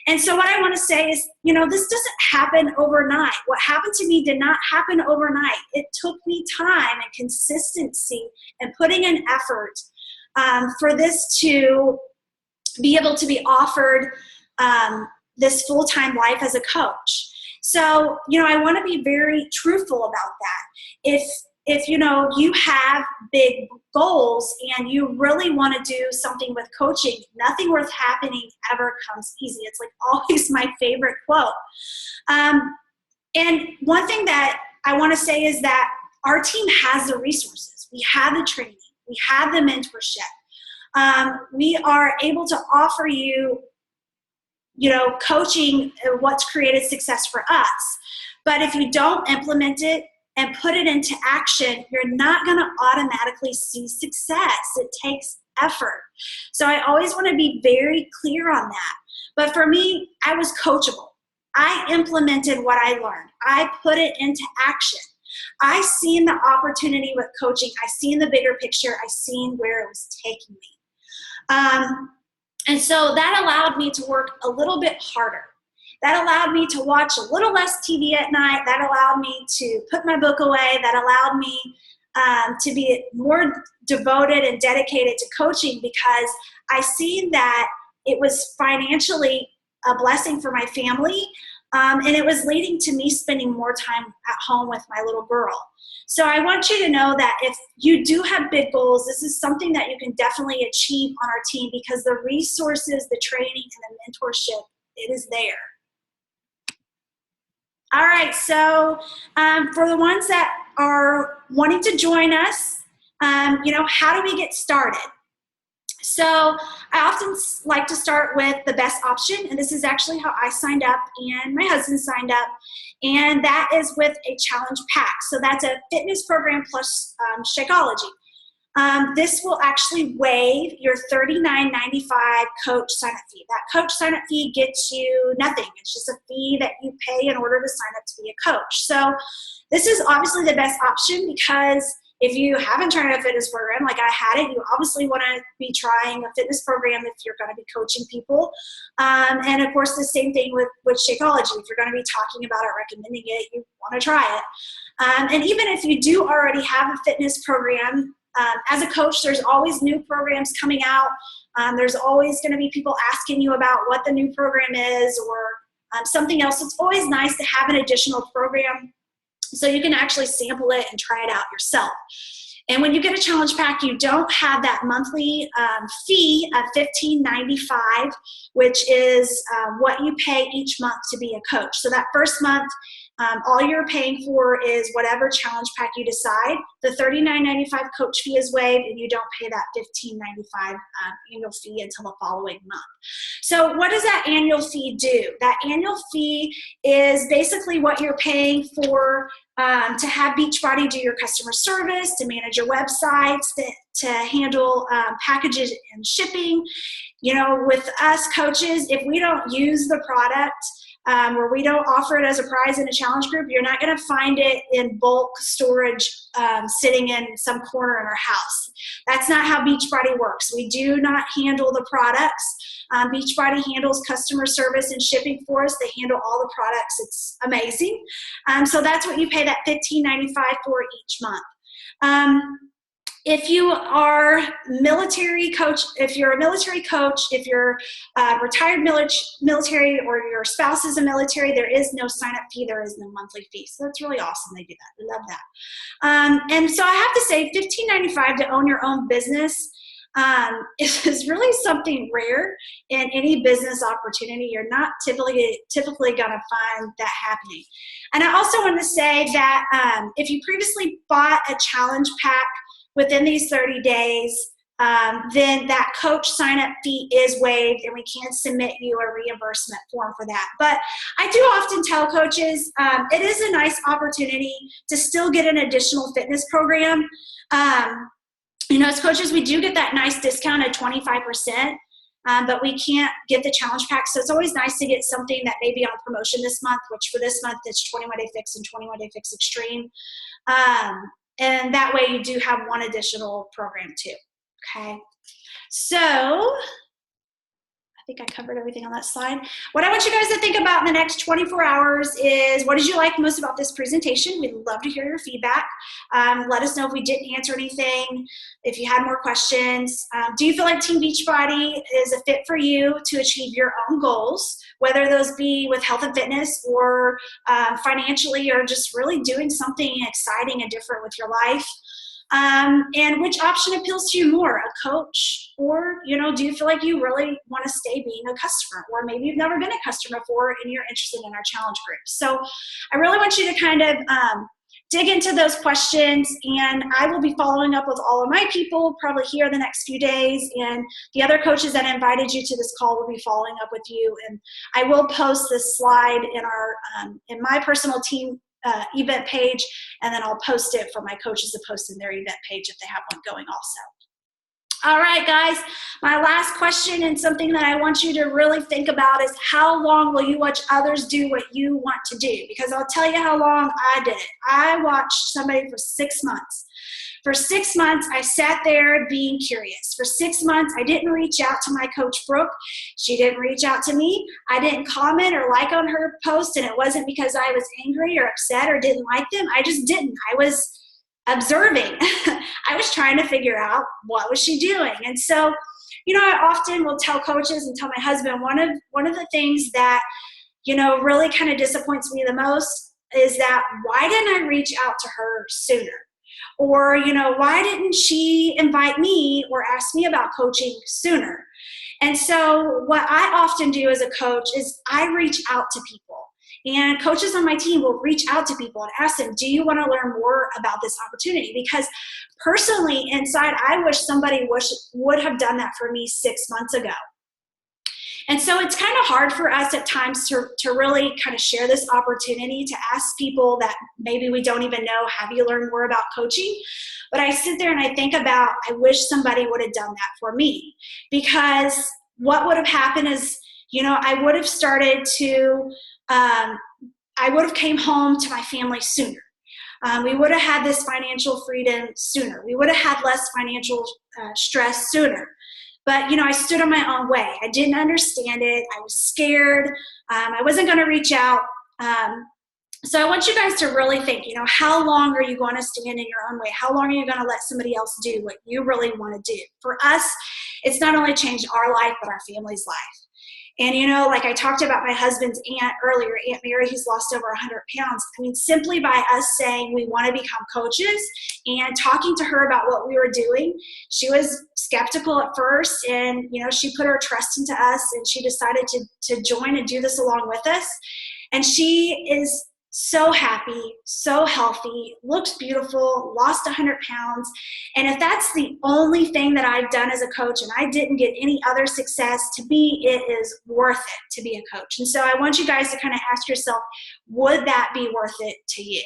And so what I want to say is, this doesn't happen overnight. What happened to me did not happen overnight. It took me time and consistency and putting in effort for this to be able to be offered this full-time life as a coach. So, I want to be very truthful about that. If you have big goals and you really want to do something with coaching, nothing worth happening ever comes easy. It's like always my favorite quote. And one thing that I want to say is that our team has the resources. We have the training. We have the mentorship. We are able to offer you, coaching, what's created success for us. But if you don't implement it and put it into action, you're not going to automatically see success. It takes effort. So I always want to be very clear on that. But for me, I was coachable. I implemented what I learned. I put it into action. I seen the opportunity with coaching. I seen the bigger picture. I seen where it was taking me. And so that allowed me to work a little bit harder. That allowed me to watch a little less TV at night. That allowed me to put my book away. That allowed me to be more devoted and dedicated to coaching because I seen that it was financially a blessing for my family, and it was leading to me spending more time at home with my little girl. So I want you to know that if you do have big goals, this is something that you can definitely achieve on our team because the resources, the training, and the mentorship, it is there. All right, so for the ones that are wanting to join us, how do we get started? So I often like to start with the best option, and this is actually how I signed up and my husband signed up, and that is with a challenge pack. So that's a fitness program plus Shakeology. This will actually waive your $39.95 coach sign-up fee. That coach sign-up fee gets you nothing. It's just a fee that you pay in order to sign up to be a coach. So this is obviously the best option, because if you haven't tried a fitness program like I had it, you obviously want to be trying a fitness program if you're going to be coaching people. And of course, the same thing with Shakeology. If you're going to be talking about it, recommending it, you want to try it. And even if you do already have a fitness program, as a coach, there's always new programs coming out. There's always going to be people asking you about what the new program is, or something else. It's always nice to have an additional program so you can actually sample it and try it out yourself. And when you get a challenge pack, you don't have that monthly fee of $15.95, which is what you pay each month to be a coach. So that first month, all you're paying for is whatever challenge pack you decide. The $39.95 coach fee is waived, and you don't pay that $15.95 annual fee until the following month. So what does that annual fee do? That annual fee is basically what you're paying for to have Beachbody do your customer service, to manage your websites, to handle packages and shipping. You know, with us coaches, if we don't use the product, or we don't offer it as a prize in a challenge group, you're not going to find it in bulk storage sitting in some corner in our house. That's not how Beachbody works. We do not handle the products. Beachbody handles customer service and shipping for us. They handle all the products. It's amazing. So that's what you pay that $15.95 for each month. If you are military coach, if you're a military coach, if you're retired military, or your spouse is a military, there is no sign-up fee, there is no monthly fee. So that's really awesome. They do that. I love that. And so I have to say, $15.95 to own your own business is really something rare in any business opportunity. You're not typically going to find that happening. And I also want to say that if you previously bought a challenge pack within these 30 days, then that coach sign-up fee is waived, and we can submit you a reimbursement form for that. But I do often tell coaches it is a nice opportunity to still get an additional fitness program. You know, as coaches, we do get that nice discount of 25%, but we can't get the challenge pack. So it's always nice to get something that may be on promotion this month, which for this month it's 21 Day Fix and 21 Day Fix Extreme. And that way you do have one additional program too, okay? So I think I covered everything on that slide. What I want you guys to think about in the next 24 hours is, what did you like most about this presentation? We'd love to hear your feedback. Let us know if we didn't answer anything, if you had more questions. Do you feel like Team Beachbody is a fit for you to achieve your own goals, whether those be with health and fitness, or financially, or just really doing something exciting and different with your life? And which option appeals to you more, a coach, or, you know, do you feel like you really want to stay being a customer, or maybe you've never been a customer before and you're interested in our challenge group? So I really want you to kind of dig into those questions, and I will be following up with all of my people probably here the next few days, and the other coaches that invited you to this call will be following up with you. And I will post this slide in our in my personal team event page, and then I'll post it for my coaches to post in their event page if they have one going also. All right, guys, my last question, and something that I want you to really think about, is how long will you watch others do what you want to do? Because I'll tell you how long I did it. I watched somebody for 6 months. For 6 months, I sat there being curious. For 6 months, I didn't reach out to my coach, Brooke. She didn't reach out to me. I didn't comment or like on her post, and it wasn't because I was angry or upset or didn't like them. I just didn't. I was observing. I was trying to figure out, what was she doing? And so, you know, I often will tell coaches and tell my husband, one of the things that, you know, really kind of disappoints me the most is that, why didn't I reach out to her sooner? Or, you know, why didn't she invite me or ask me about coaching sooner? And so what I often do as a coach is I reach out to people. And coaches on my team will reach out to people and ask them, do you want to learn more about this opportunity? Because personally, inside, I wish somebody would have done that for me 6 months ago. And so it's kind of hard for us at times to really kind of share this opportunity to ask people that maybe we don't even know, have you learned more about coaching? But I sit there and I think about, I wish somebody would have done that for me, because what would have happened is, you know, I would have started to, I would have came home to my family sooner. We would have had this financial freedom sooner. We would have had less financial stress sooner. But, you know, I stood on my own way. I didn't understand it. I was scared. I wasn't going to reach out. So I want you guys to really think, you know, how long are you going to stand in your own way? How long are you going to let somebody else do what you really want to do? For us, it's not only changed our life, but our family's life. And, you know, like I talked about my husband's aunt earlier, Aunt Mary, who's lost over 100 pounds. I mean, simply by us saying we want to become coaches and talking to her about what we were doing, she was skeptical at first, and, you know, she put her trust into us, and she decided to join and do this along with us. And she is so happy, so healthy, looks beautiful, lost 100 pounds. And if that's the only thing that I've done as a coach and I didn't get any other success, to me, it is worth it to be a coach. And so I want you guys to kind of ask yourself, would that be worth it to you?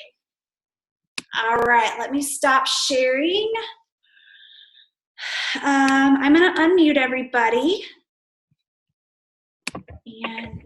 All right, let me stop sharing. I'm going to unmute everybody. And